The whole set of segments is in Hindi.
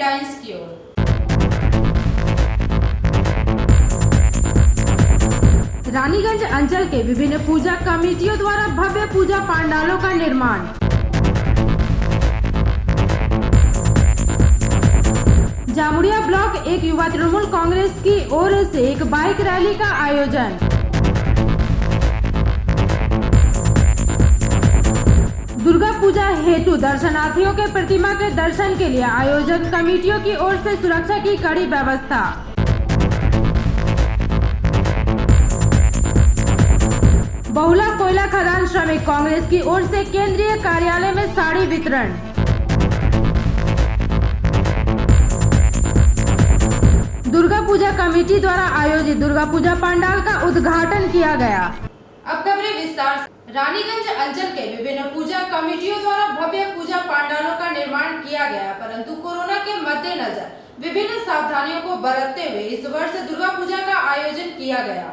हेडलाइंस की ओर। रानीगंज अंचल के विभिन्न पूजा कमेटियों द्वारा भव्य पूजा पंडालों का निर्माण। जामुड़िया ब्लॉक एक युवा तृणमूल कांग्रेस की ओर से एक बाइक रैली का आयोजन। दुर्गा पूजा हेतु दर्शनार्थियों के प्रतिमा के दर्शन के लिए आयोजक कमेटियों की ओर से सुरक्षा की कड़ी व्यवस्था। बहुला कोयला खदान श्रमिक कांग्रेस की ओर से केंद्रीय कार्यालय में साड़ी वितरण। दुर्गा पूजा कमेटी द्वारा आयोजित दुर्गा पूजा पंडाल का उद्घाटन किया गया। अब खबरें विस्तार से। रानीगंज अंचल के विभिन्न पूजा कमेटियों द्वारा भव्य पूजा पंडालों का निर्माण किया गया, परंतु कोरोना के मद्देनजर विभिन्न सावधानियों को बरतते हुए इस वर्ष दुर्गा पूजा का आयोजन किया गया।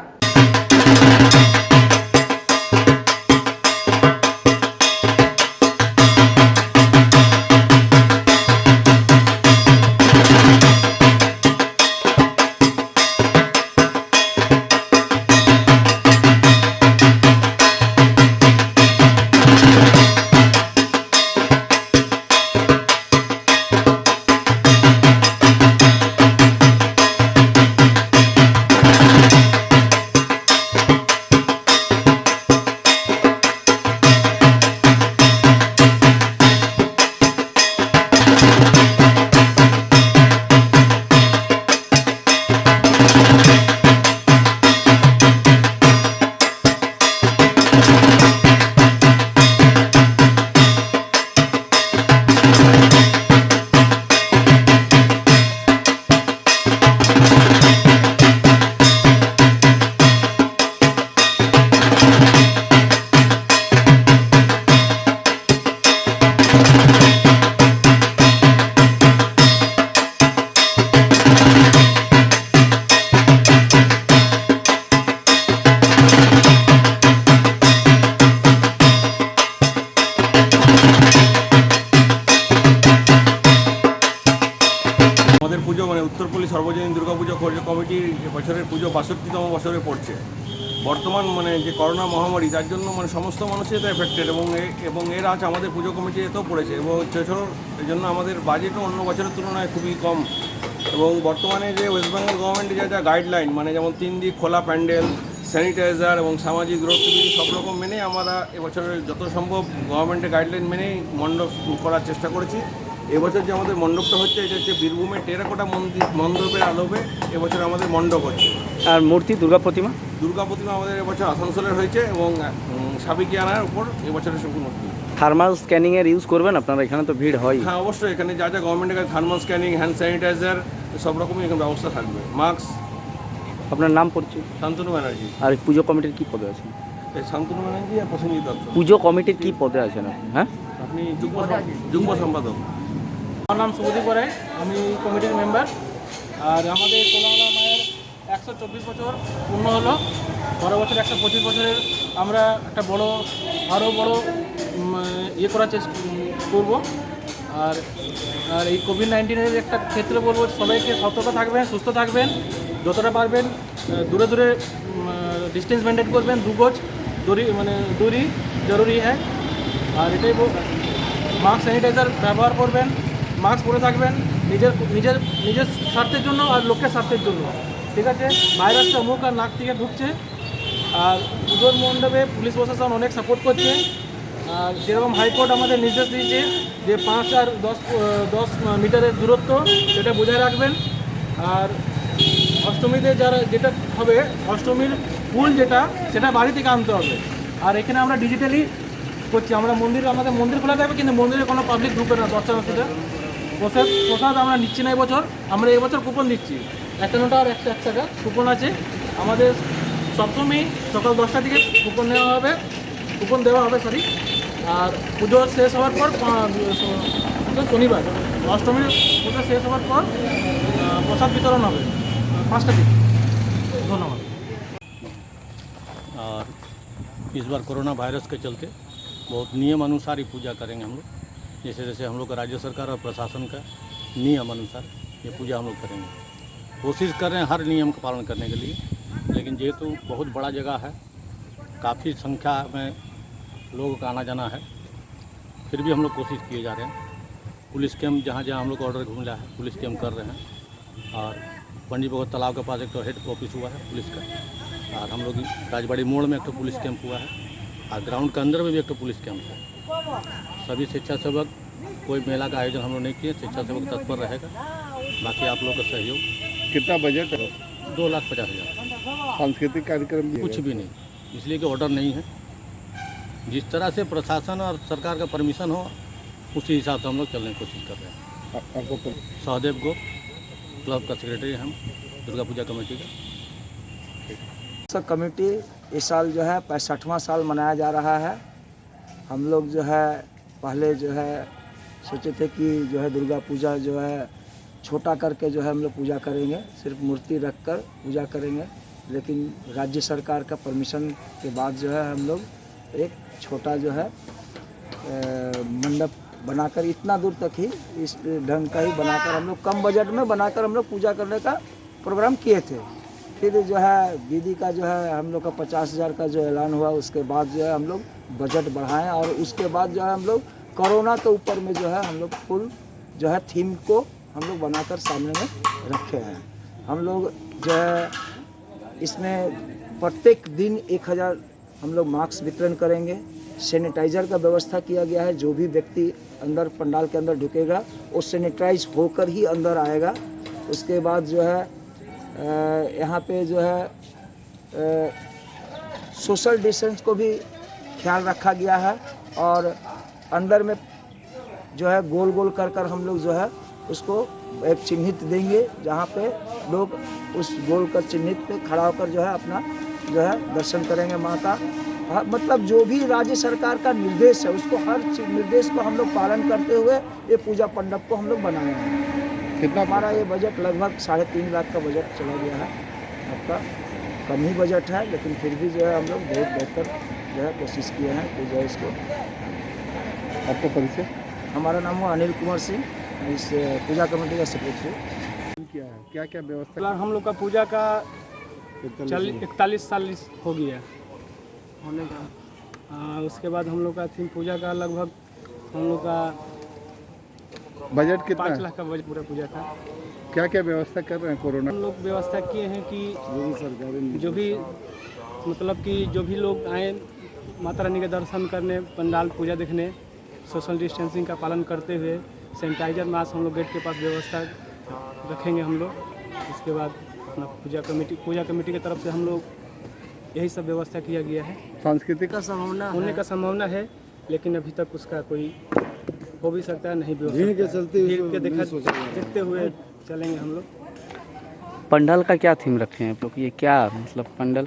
उत्तरपल्ली सर्वजनीन दुर्गा पूजा कमिटी बछरेर पुजो ৬২তম বছরে পড়ছে। বর্তমান যে করোনা মহামারী তার জন্য সমস্ত মানুষই এটা এফেক্টেড এবং এর আজ আমাদের পুজো কমিটি এতেও পড়েছে এবং এই জন্য আমাদের বাজেটও অন্য বছরের তুলনায় খুবই কম। এবং বর্তমানে যে ওয়েস্ট বেঙ্গল গভর্নমেন্টের যা গাইডলাইন যেমন ৩ দিক খোলা প্যান্ডেল, স্যানিটাইজার এবং সামাজিক দূরত্ববিধি সব রকম মেনেই আমরা এবছরের যত সম্ভব গভর্নমেন্টের গাইডলাইন মেনেই মণ্ডপ করার চেষ্টা করেছি। এবছর যে আমাদের মণ্ডপটা হচ্ছে এটা হচ্ছে বীরভূমের টেরাকোটা মণ্ডপের আলোবে এবছর আমাদের মণ্ডপ হচ্ছে। আর মূর্তি দুর্গা প্রতিমা আমাদের এবছর আসানসোলের হয়েছে এবং সাবিকিয়ানার উপর এবছরের সব মূর্তি। থার্মাল স্ক্যানিংয়ের ইউজ করবেন আপনারা? এখানে তো ভিড় হয়। হ্যাঁ অবশ্যই, এখানে যা যা গভর্নমেন্টের কাছে থার্মাল স্ক্যানিং, হ্যান্ড স্যানিটাইজার সব রকমই এখানে ব্যবস্থা থাকবে। মাস্ক। আপনার নাম পরিচয়? শান্তনু ব্যানার্জি। আর পুজো কমিটির কি পদে আছেন? শান্তনু ব্যানার্জি আর প্রসেনজিৎ দত্ত। পুজো কমিটির কি পদে আছেন আপনি? হ্যাঁ, আপনি যুগ্ম সম্পাদক। আমার নাম শুভদীপ রায়, আমি কমিটির মেম্বার। আর আমাদের কোলাহলা মায়ের 124 বছর পূর্ণ হলো, পরের বছর 125 বছরের আমরা একটা আরও বড় করার চেষ্টা করবো। আর এই কোভিড-19-এর একটা ক্ষেত্রে বলবো সবাইকে সতর্ক থাকবেন, সুস্থ থাকবেন, যতটা পারবেন দূরে দূরে ডিস্টেন্স মেনটেন করবেন, 2 গজ দূরি জরুরি হ্যাঁ। আর এটাই মাস্ক স্যানিটাইজার ব্যবহার করবেন, মাস্ক পরে থাকবেন নিজের স্বার্থের জন্য আর লোকের স্বার্থের জন্য, ঠিক আছে? ভাইরাসটা মুখ আর নাক থেকে ঢুকছে। আর পুজোর মণ্ডপে পুলিশ প্রশাসন অনেক সাপোর্ট করছে। আর যেরকম হাইকোর্ট আমাদের নির্দেশ দিয়েছে যে 5 আর 10 মিটারের দূরত্ব সেটা বজায় রাখবেন। আর অষ্টমীতে যেটা হবে, অষ্টমীর ফুল সেটা বাড়ি থেকে আনতে হবে। আর এখানে আমরা ডিজিটালি করছি, আমাদের মন্দির খোলা থাকবে, কিন্তু মন্দিরে কোনো পাবলিক ঢুকবে না। দর্শনার্থীদের প্রসাদ আমরা নিচ্ছি না এবছর, আমরা এবছর কুপন দিচ্ছি 1 টাকা আর 101 টাকা কুপন আছে আমাদের। সপ্তমী সকাল 10টা থেকে কুপন দেওয়া হবে সরি। আর পুজো শেষ হওয়ার পর শনিবার অষ্টমীর পুজো শেষ হওয়ার পর प्रसाद वितरण হবে 5টা থেকে। धन्यवाद। और इस बार कोरोना वायरस के चलते बहुत नियम अनुसार ही पूजा करेंगे हम लोग, जैसे जैसे हम लोग का राज्य सरकार और प्रशासन का नियम अनुसार ये पूजा हम लोग करेंगे। कोशिश कर रहे हैं हर नियम का पालन करने के लिए, लेकिन जेहेतु बहुत बड़ा जगह है, काफ़ी संख्या में लोगों का आना जाना है, फिर भी हम लोग कोशिश किए जा रहे हैं। पुलिस कैंप जहाँ जहाँ हम लोग का ऑर्डर मिला है पुलिस कैंप कर रहे हैं। और पंडित भगत तालाब के पास एक तो हेड ऑफिस हुआ है पुलिस का, और हम लोग राजबाड़ी मोड़ में एक तो पुलिस कैंप हुआ है, और ग्राउंड के अंदर में भी एक तो पुलिस कैंप है। सभी स्वेच्छासेवक, कोई मेला का आयोजन हम लोग नहीं किए, स्वेच्छासेवक तत्पर रहेगा। बाकी आप लोग का सहयोग। कितना बजट है? 2,50,000। सांस्कृतिक कार्यक्रम भी कुछ भी नहीं, इसलिए कि ऑर्डर नहीं है। जिस तरह से प्रशासन और सरकार का परमिशन हो उसी हिसाब से हम लोग चलने की कोशिश कर रहे हैं। आपको सहदेव गो क्लब का सेक्रेटरी हम दुर्गा पूजा कमेटी का। सब कमेटी इस साल जो है 65वां साल मनाया जा रहा है। हम लोग जो है पहले जो है सोचे थे कि जो है दुर्गा पूजा जो है छोटा करके जो है हम लोग पूजा करेंगे, सिर्फ मूर्ति रख कर पूजा करेंगे, लेकिन राज्य सरकार का परमिशन के बाद जो है हम लोग एक छोटा जो है मंडप बनाकर इतना दूर तक ही इस ढंग का ही बनाकर हम लोग कम बजट में बनाकर हम लोग पूजा करने का प्रोग्राम किए थे। फिर जो है दीदी का जो है हम लोग का 50,000 का जो ऐलान हुआ, उसके बाद जो है हम लोग बजट बढ़ाएं, और उसके बाद जो है हम लोग कोरोना के ऊपर में जो है हम लोग फुल जो है थीम को हम लोग बनाकर सामने में रखे हैं। हम लोग जो है इसमें प्रत्येक दिन 1,000 हम लोग मास्क वितरण करेंगे। सैनिटाइज़र का व्यवस्था किया गया है, जो भी व्यक्ति अंदर पंडाल के अंदर ढुकेगा वो सैनिटाइज होकर ही अंदर आएगा। उसके बाद जो है यहाँ पे जो है सोशल डिस्टेंस को भी ख्याल रखा गया है, और अंदर में जो है गोल गोल कर कर हम लोग जो है उसको एक चिन्हित देंगे, जहाँ पे लोग उस गोल कर चिन्हित पे खड़ा होकर जो है अपना जो है दर्शन करेंगे माँ का। मतलब जो भी राज्य सरकार का निर्देश है उसको हर निर्देश को हम लोग पालन करते हुए ये पूजा मंडप को हम लोग बनाए हैं। कितना हमारा ये बजट लगभग 3.5 लाख का बजट चला गया है। आपका कम ही बजट है, लेकिन फिर भी जो है हम लोग बहुत बेहतर जो है कोशिश किए हैं कि जो है इसको। आपका परिचय? हमारा नाम हुआ अनिल कुमार सिंह, इस पूजा कमेटी का सेक्रेटरी। क्या है, क्या क्या व्यवस्था? फिलहाल हम लोग का पूजा का 41 साल हो गया है होने का। उसके बाद हम लोग का थीम पूजा का लगभग हम लोग का बजट कितना 5 है? लाख का बजट पूरा पूजा का। क्या क्या व्यवस्था कर रहे हैं कोरोना? हम लोग व्यवस्था किए हैं कि जो भी मतलब कि जो भी लोग आए माता रानी के दर्शन करने, पंडाल पूजा देखने, सोशल डिस्टेंसिंग का पालन करते हुए सैनिटाइजर मास्क हम लोग गेट के पास व्यवस्था रखेंगे हम लोग। उसके बाद अपना पूजा कमेटी की तरफ से हम लोग यही सब व्यवस्था किया गया है। सांस्कृतिक होने का संभावना है, लेकिन अभी तक उसका कोई हो भी सकता है, नहीं भी हो सकता। भीड़ के चलते देखते हुए चलेंगे हम लोग। पंडाल का क्या थीम रखे हैं आप लोग? ये क्या मतलब पंडाल?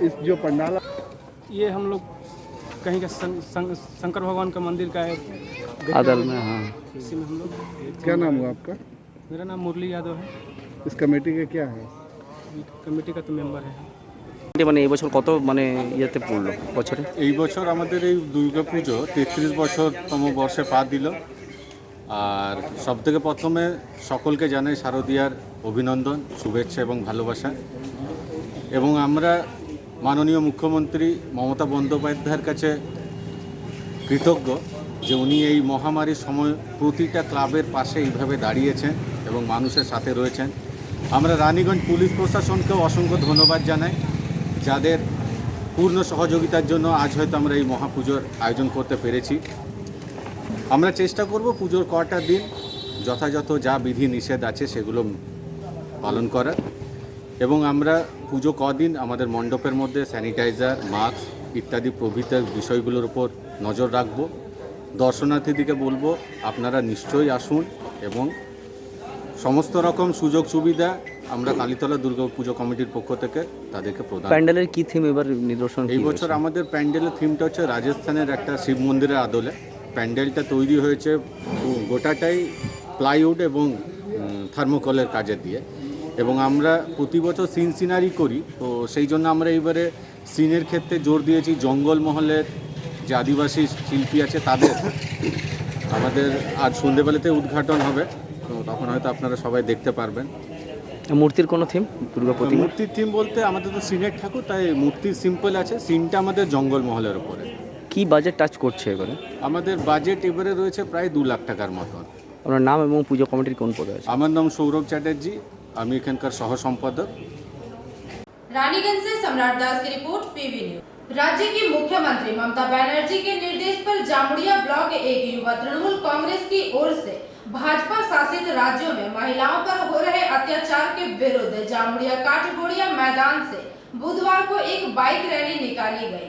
इस जो पंडाल ये हम लोग कहीं का शंकर भगवान का मंदिर का है आदल में। हाँ, इसी में हम लोग। क्या नाम हुआ आपका? मेरा नाम मुरली यादव है। इस कमेटी का क्या है? कमेटी का तो मेंबर है। মানে এই বছর কত মানে ইয়েতে পড়লো বছরে? এই বছর আমাদের এই দুর্গাপুজো 33 বছরতম বর্ষে পা দিল। আর সবথেকে প্রথমে সকলকে জানাই শারদীয়ার অভিনন্দন, শুভেচ্ছা এবং ভালোবাসা। এবং আমরা মাননীয় মুখ্যমন্ত্রী মমতা বন্দ্যোপাধ্যায়ের কাছে কৃতজ্ঞ যে উনি এই মহামারীর সময় প্রতিটা ক্লাবের পাশে এইভাবে দাঁড়িয়েছেন এবং মানুষের সাথে রয়েছেন। আমরা রানীগঞ্জ পুলিশ প্রশাসনকেও অসংখ্য ধন্যবাদ জানাই, যাদের পূর্ণ সহযোগিতার জন্য আজ হয়তো আমরা এই মহাপুজোর আয়োজন করতে পেরেছি। আমরা চেষ্টা করব পুজোর কটা দিন যথাযথ যা বিধি নিষেধ আছে সেগুলো পালন করার, এবং আমরা পুজো কদিন আমাদের মণ্ডপের মধ্যে স্যানিটাইজার, মাস্ক ইত্যাদি প্রভৃতি বিষয়গুলোর উপর নজর রাখব। দর্শনার্থীদেরকে বলবো আপনারা নিশ্চয়ই আসুন, এবং সমস্ত রকম সুযোগ সুবিধা আমরা কালীতলা দুর্গা পুজো কমিটির পক্ষ থেকে তাদেরকে প্রদান। প্যান্ডেলের কি থিম এবার নিদর্শন? এই বছর আমাদের প্যান্ডেলের থিমটা হচ্ছে রাজস্থানের একটা শিব মন্দিরের আদলে। প্যান্ডেলটা তৈরি হয়েছে গোটাটাই প্লাইউড এবং থার্মোকলের কাজে দিয়ে, এবং আমরা প্রতি বছর সিন সিনারি করি, তো সেই জন্য আমরা এইবারে সিনের ক্ষেত্রে জোর দিয়েছি। জঙ্গলমহলের যে আদিবাসী শিল্পী আছে তাদের আমাদের আজ সন্ধ্যেবেলাতে উদ্ঘাটন হবে, তো তখন হয়তো আপনারা সবাই দেখতে পারবেন। মূর্তির কোনো থিম দুর্গা প্রতিমা? মূর্তির থিম বলতে আমাদের তো সিনের ঠাকুর, তাই মূর্তি সিম্পল আছে। সিনটা আমাদের জঙ্গলমহলের উপরে। কি বাজেট টাচ করছে এবারে? আমাদের বাজেট এবারে রয়েছে প্রায় 2 লাখ টাকার মতন। আপনার নাম এবং পুজো কমিটির কোন পদে আছে? আমার নাম সৌরভ চ্যাটার্জি, আমি এখানকার সহ সম্পাদক। रानीगंज से सम्राट दास की रिपोर्ट, पीवी न्यूज। राज्य की मुख्यमंत्री ममता बनर्जी के निर्देश पर जामुड़िया ब्लॉक एक युवा तृणमूल कांग्रेस की ओर से भाजपा शासित राज्यों में महिलाओं पर हो रहे अत्याचार के विरुद्ध जामुड़िया काठगोड़िया मैदान से बुधवार को एक बाइक रैली निकाली गई।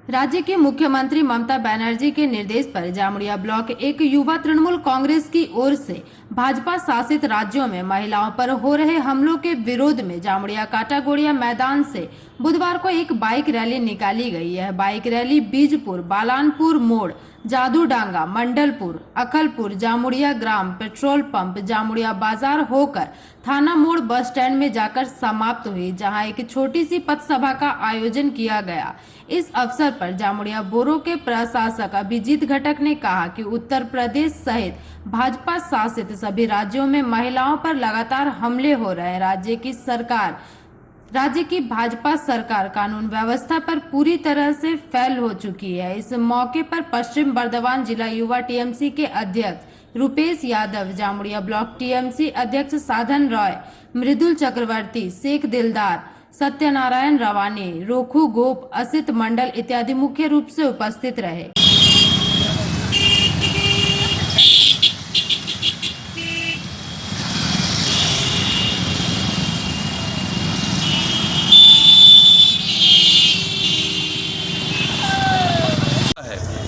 राज्य के मुख्यमंत्री ममता बनर्जी के निर्देश पर जामुड़िया ब्लॉक एक युवा तृणमूल कांग्रेस की ओर से भाजपा शासित राज्यों में महिलाओं पर हो रहे हमलों के विरोध में जामुड़िया काटागोड़िया मैदान से बुधवार को एक बाइक रैली निकाली गई। यह बाइक रैली बीजपुर, बालानपुर मोड़, जादूडांगा, मंडलपुर, अकलपुर, जामुड़िया ग्राम पेट्रोल पंप, जामुड़िया बाजार होकर थाना मोड़ बस स्टैंड में जाकर समाप्त हुई, जहां एक छोटी सी पथ सभा का आयोजन किया गया। इस अवसर पर जामुड़िया बोरो के प्रशासक अभिजीत घटक ने कहा कि उत्तर प्रदेश सहित भाजपा शासित सभी राज्यों में महिलाओं पर लगातार हमले हो रहे हैं। राज्य की भाजपा सरकार कानून व्यवस्था पर पूरी तरह से फेल हो चुकी है। इस मौके पर पश्चिम बर्धमान जिला युवा टीएमसी के अध्यक्ष रुपेश यादव, जामुड़िया ब्लॉक टीएमसी अध्यक्ष साधन रॉय, मृदुल चक्रवर्ती, शेख दिलदार, सत्यनारायण रवानी, रोखू गोप, असित मंडल इत्यादि मुख्य रूप से उपस्थित रहे।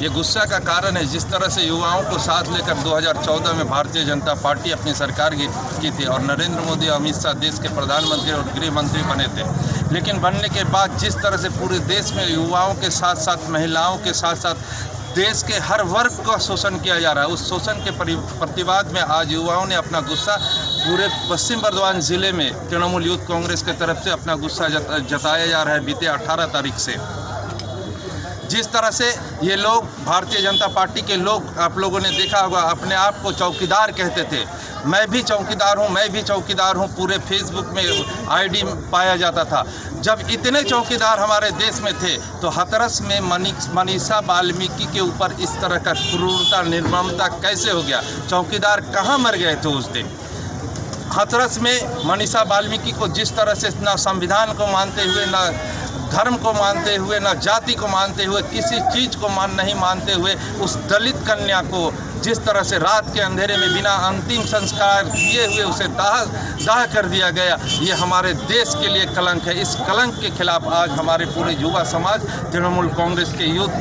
ये गुस्सा का कारण है जिस तरह से युवाओं को साथ लेकर 2014 में भारतीय जनता पार्टी अपनी सरकार की थी और नरेंद्र मोदी अमित शाह देश के प्रधानमंत्री और गृह मंत्री बने थे। लेकिन बनने के बाद जिस तरह से पूरे देश में युवाओं के साथ साथ महिलाओं के साथ साथ देश के हर वर्ग का शोषण किया जा रहा है, उस शोषण के प्रतिवाद में आज युवाओं ने अपना गुस्सा पूरे पश्चिम बर्धमान जिले में तृणमूल यूथ कांग्रेस की तरफ से अपना गुस्सा जताया जा रहा है। बीते 18 तारीख से जिस तरह से ये लोग भारतीय जनता पार्टी के लोग, आप लोगों ने देखा होगा, अपने आप को चौकीदार कहते थे। मैं भी चौकीदार हूँ, मैं भी चौकीदार हूँ, पूरे फेसबुक में आईडी पाया जाता था। जब इतने चौकीदार हमारे देश में थे तो हाथरस में मनीषा वाल्मीकि के ऊपर इस तरह का क्रूरता निर्ममता कैसे हो गया? चौकीदार कहाँ मर गए थे उस दिन? हाथरस में मनीषा वाल्मीकि को जिस तरह से ना संविधान को मानते हुए, ना धर्म को मानते हुए, ना जाति को मानते हुए, किसी चीज़ को नहीं मानते हुए उस दलित कन्या को जिस तरह से रात के अंधेरे में बिना अंतिम संस्कार किए हुए उसे दाह कर दिया गया, ये हमारे देश के लिए कलंक है। इस कलंक के खिलाफ आज हमारे पूरे युवा समाज तृणमूल कांग्रेस के यूथ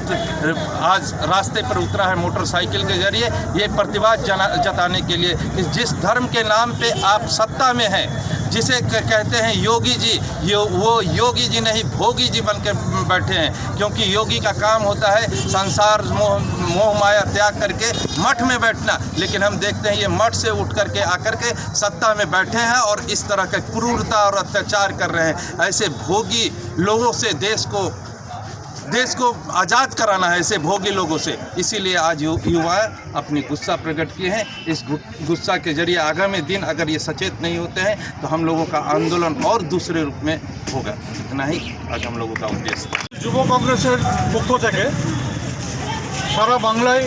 आज रास्ते पर उतरा है मोटरसाइकिल के जरिए ये प्रतिवाद जताने के लिए कि जिस धर्म के नाम पे आप सत्ता में हैं, जिसे कहते हैं योगी जी, वो योगी जी नहीं भोगी जी बन के बैठे हैं। क्योंकि योगी का काम होता है संसार मोह माया त्याग करके मठ में बैठना, लेकिन हम देखते हैं ये मठ से उठ करके आकर के सत्ता में बैठे हैं और इस तरह का क्रूरता और अत्याचार कर रहे हैं। ऐसे भोगी लोगों से देश को आज़ाद कराना है, ऐसे भोगी लोगों से। इसीलिए आज युवा अपनी गुस्सा प्रकट किए हैं। इस गुस्सा के जरिए आगामी दिन अगर ये सचेत नहीं होते हैं तो हम लोगों का आंदोलन और दूसरे रूप में होगा। इतना ही आज हम लोगों का उद्देश्य। যুব কংগ্রেসের পক্ষ থেকে সারা বাংলায়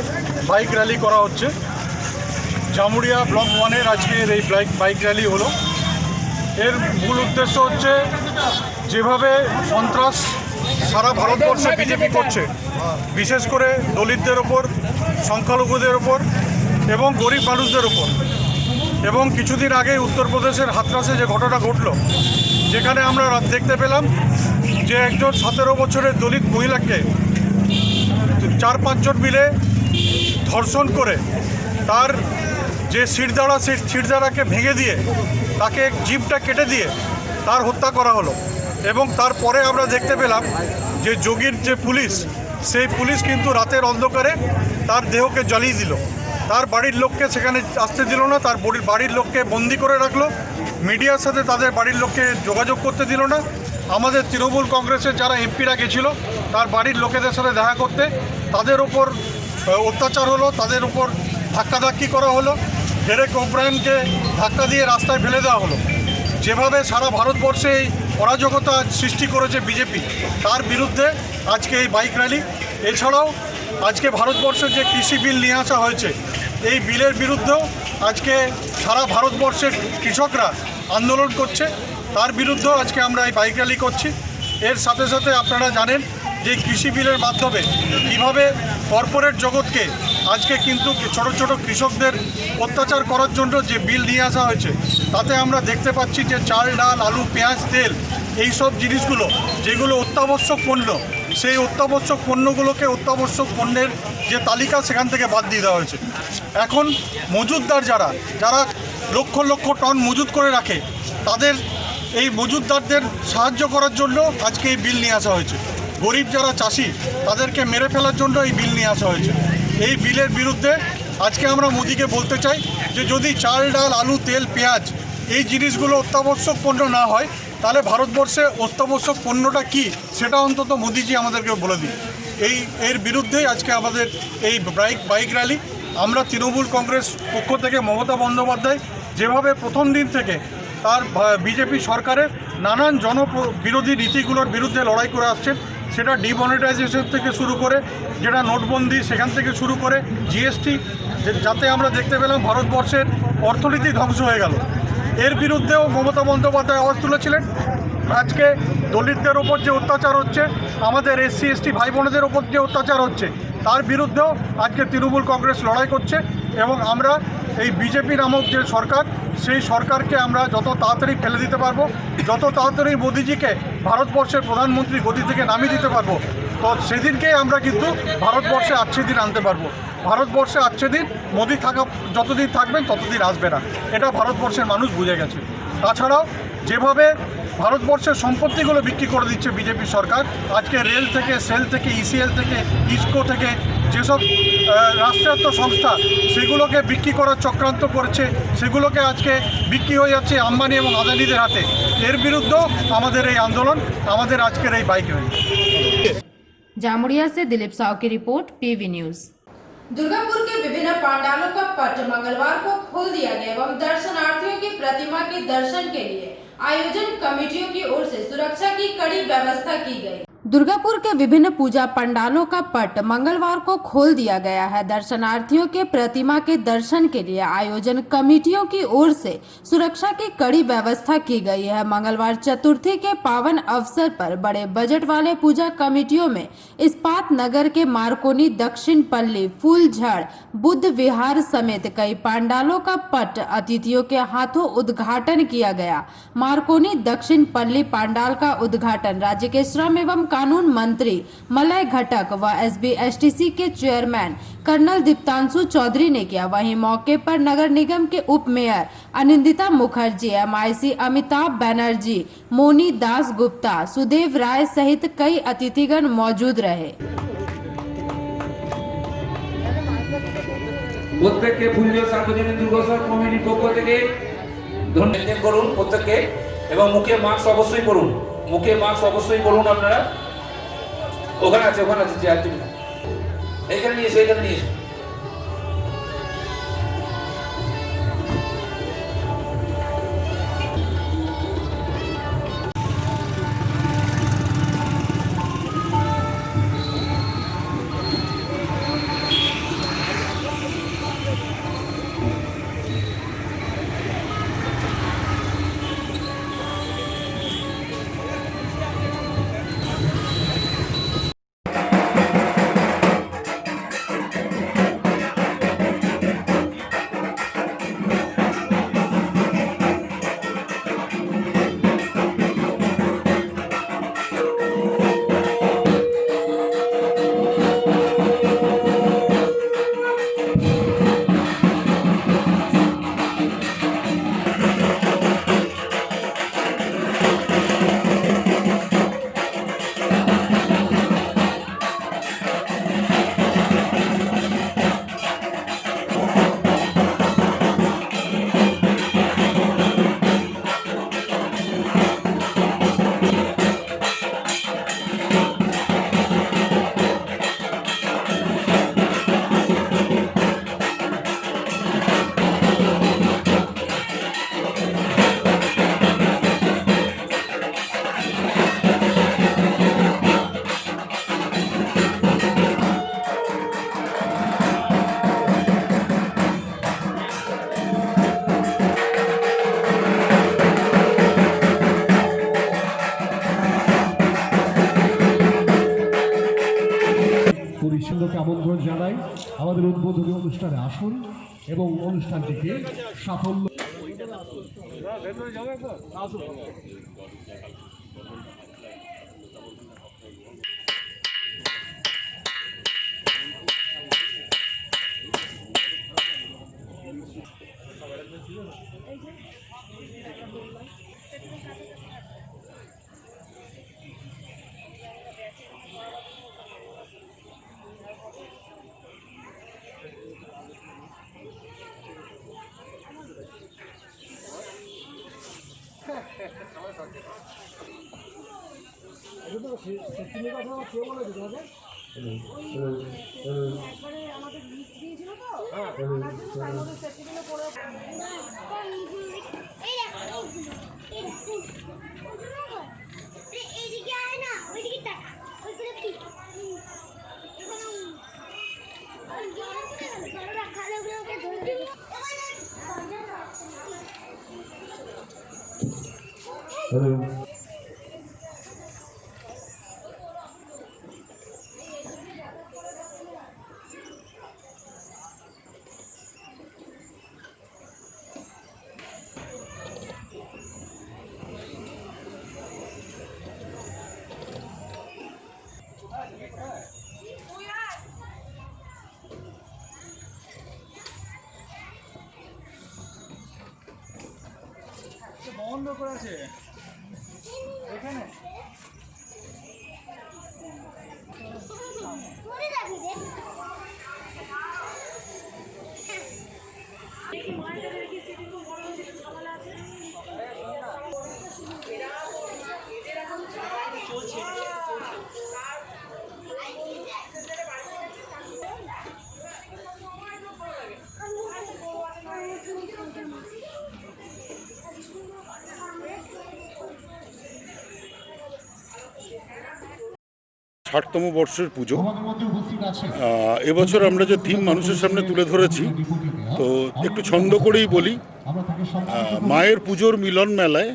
বাইক র্যালি করা হচ্ছে। জামুড়িয়া ব্লক 1-এর আজকের এই বাইক র্যালি হলো। এর মূল উদ্দেশ্য হচ্ছে যেভাবে সন্ত্রাস সারা ভারতবর্ষে বিজেপি করছে, বিশেষ করে দলিতদের ওপর, সংখ্যালঘুদের ওপর এবং গরিব মানুষদের ওপর। এবং কিছুদিন আগে উত্তরপ্রদেশের হাথরাসে যে ঘটনা ঘটল, যেখানে আমরা দেখতে পেলাম যে একজন 17 বছরের দলিত মহিলাকে 4-5 জন মিলে ধর্ষণ করে তার যে শিরদাঁড়া, সেই শিরদাঁড়াকে ভেঙে দিয়ে তাকে জিভটা কেটে দিয়ে তার হত্যা করা হলো। এবং তারপরে আমরা দেখতে পেলাম যে যোগীর যে পুলিশ, সেই পুলিশ কিন্তু রাতের অন্ধকারে তার দেহকে জ্বালিয়ে দিল। তার বাড়ির লোককে সেখানে আসতে দিল না, তার বাড়ির লোককে বন্দি করে রাখলো, মিডিয়ার সাথে তাদের বাড়ির লোককে যোগাযোগ করতে দিল না। আমাদের তৃণমূল কংগ্রেসের যারা এমপিরা গেছিল তার বাড়ির লোকেদের সাথে দেখা করতে, তাদের ওপর অত্যাচার হলো, তাদের উপর ধাক্কাধাক্কি করা হলো ডেরেক ওব্রায়ানকে ধাক্কা দিয়ে রাস্তায় ফেলে দেওয়া হলো, যেভাবে সারা ভারতবর্ষে এই অরাজকতা সৃষ্টি করেছে বিজেপি, তার বিরুদ্ধে আজকে এই বাইক র্যালি। এছাড়াও আজকে ভারতবর্ষের যে কৃষি বিল নিয়ে আসা হয়েছে, এই বিলের বিরুদ্ধেও আজকে সারা ভারতবর্ষের কৃষকরা আন্দোলন করছে, তার বিরুদ্ধেও আজকে আমরা এই বাইক র্যালি করছি। এর সাথে সাথে আপনারা জানেন যে কৃষি বিলের মাধ্যমে কীভাবে কর্পোরেট জগৎকে আজকে কিন্তু ছোট ছোট কৃষকদের অত্যাচার করার জন্য যে বিল নিয়ে আসা হয়েছে, তাতে আমরা দেখতে পাচ্ছি যে চাল, ডাল, আলু, পেঁয়াজ, তেল, এই সব জিনিসগুলো যেগুলো অত্যাবশ্যক পণ্য, সেই অত্যাবশ্যক পণ্যগুলোকে অত্যাবশ্যক পণ্যের যে তালিকা সেখান থেকে বাদ দিয়ে দেওয়া হয়েছে। এখন মজুতদার যারা লক্ষ লক্ষ টন মজুত করে রাখে, তাদের এই মজুতদারদের সাহায্য করার জন্য আজকে এই বিল নিয়ে আসা হয়েছে। গরিব যারা চাষি, তাদেরকে মেরে ফেলার জন্য এই বিল নিয়ে আসা হয়েছে। এই বিলের বিরুদ্ধে আজকে আমরা মোদিকে বলতে চাই যে যদি চাল, ডাল, আলু, তেল, পেঁয়াজ এই জিনিসগুলো অত্যাবশ্যক পণ্য না হয়, তাহলে ভারতবর্ষে অত্যাবশ্যক পণ্যটা কী সেটা অন্তত মোদিজি আমাদেরকে বলে দিন। এর বিরুদ্ধেই আজকে আমাদের এই বাইক র্যালি। আমরা তৃণমূল কংগ্রেস পক্ষ থেকে মমতা বন্দ্যোপাধ্যায় যেভাবে প্রথম দিন থেকে তার বিজেপি সরকারের নানান জনবিরোধী নীতিগুলোর বিরুদ্ধে লড়াই করে আসছেন, সেটা ডিমনিটাইজেশন থেকে শুরু করে, যেটা নোটবন্দি সেখান থেকে শুরু করে জিএসটি, যাতে আমরা দেখতে পেলাম ভারতবর্ষের অর্থনীতি ধ্বংস হয়ে গেল, এর বিরুদ্ধেও মমতা বন্দ্যোপাধ্যায় আওয়াজ তুলেছিলেন। আজকে দলিতদের ওপর যে অত্যাচার হচ্ছে, আমাদের SC ST ভাই বোনেদের ওপর যে অত্যাচার হচ্ছে, তার বিরুদ্ধেও আজকে তৃণমূল কংগ্রেস লড়াই করছে। এবং আমরা এই বিজেপি নামক যে সরকার, সেই সরকারকে আমরা যত তাড়াতাড়ি ফেলে দিতে পারবো, যত তাড়াতাড়ি মোদিজিকে ভারতবর্ষের প্রধানমন্ত্রী গদি থেকে নামিয়ে দিতে পারবো, তো সেদিনকেই আমরা কিন্তু ভারতবর্ষে আচ্ছে দিন আনতে পারবো। ভারতবর্ষে আচ্ছে দিন মোদি যতদিন থাকবেন ততদিন আসবে না, এটা ভারতবর্ষের মানুষ বুঝে গেছে। তাছাড়াও যেভাবে ভারতবর্ষের সম্পত্তিগুলো বিক্রি করে দিচ্ছে বিজেপি সরকার, আজকে রেল থেকে, সেল থেকে, ECL থেকে, ইস্কো থেকে যেসব রাষ্ট্রায়ত্ত সংস্থা, সেগুলোকে বিক্রি করার চক্রান্ত করছে, সেগুলোকে আজকে বিক্রি হয়ে যাচ্ছে আম্বানি এবং আদানিদের হাতে। এর বিরুদ্ধেও আমাদের এই আন্দোলন, আমাদের আজকের এই বাইক র্যালি। जामुड़िया से दिलीप साव की रिपोर्ट, PV न्यूज। दुर्गापुर के विभिन्न पंडालों का पट मंगलवार को खोल दिया गया एवं दर्शनार्थियों की प्रतिमा के दर्शन के लिए आयोजन कमेटियों की ओर से सुरक्षा की कड़ी व्यवस्था की गई। दुर्गापुर के विभिन्न पूजा पंडालों का पट मंगलवार को खोल दिया गया है। दर्शनार्थियों के प्रतिमा के दर्शन के लिए आयोजन कमेटियों की ओर से सुरक्षा की कड़ी व्यवस्था की गई है। मंगलवार चतुर्थी के पावन अवसर पर बड़े बजट वाले पूजा कमेटियों में इस्पात नगर के मार्कोनी, दक्षिण पल्ली, फूलझड़, बुद्ध विहार समेत कई पंडालों का पट अतिथियों के हाथों उद्घाटन किया गया। मार्कोनी दक्षिण पल्ली पंडाल का उद्घाटन राज्य के श्रम एवं कानून मंत्री मलय घटक व SB/STC के चेयरमैन कर्नल दीप्तांशु चौधरी ने किया। वहीं मौके पर नगर निगम के उप मेयर अनिंदिता मुखर्जी, MIC अमिताभ बनर्जी, मोनी दास गुप्ता, सुदेव राय सहित कई अतिथिगण मौजूद रहे। প্রত্যেককে ফুলজোর সার্বজনীন দুর্গোৎসব কমিটির পক্ষ থেকে ধন্যবাদ করুন প্রত্যেককে, এবং মুখে মাস্ক অবশ্যই পরুন, মুখে মাস্ক অবশ্যই পরুন। আপনারা ওখানে আছে চেয়ার, তুমি এইখানে নিয়ে এসো, এইখানে নিয়ে এসো। অনুষ্ঠানে আসুন এবং অনুষ্ঠানটিকে সাফল্য বন্ধ করেছে এখানে ষাটতম বর্ষের পুজো। এবছর আমরা যে থিম মানুষের সামনে তুলে ধরেছি, তো একটু ছন্দ করেই বলি। মায়ের পুজোর মিলন মেলায়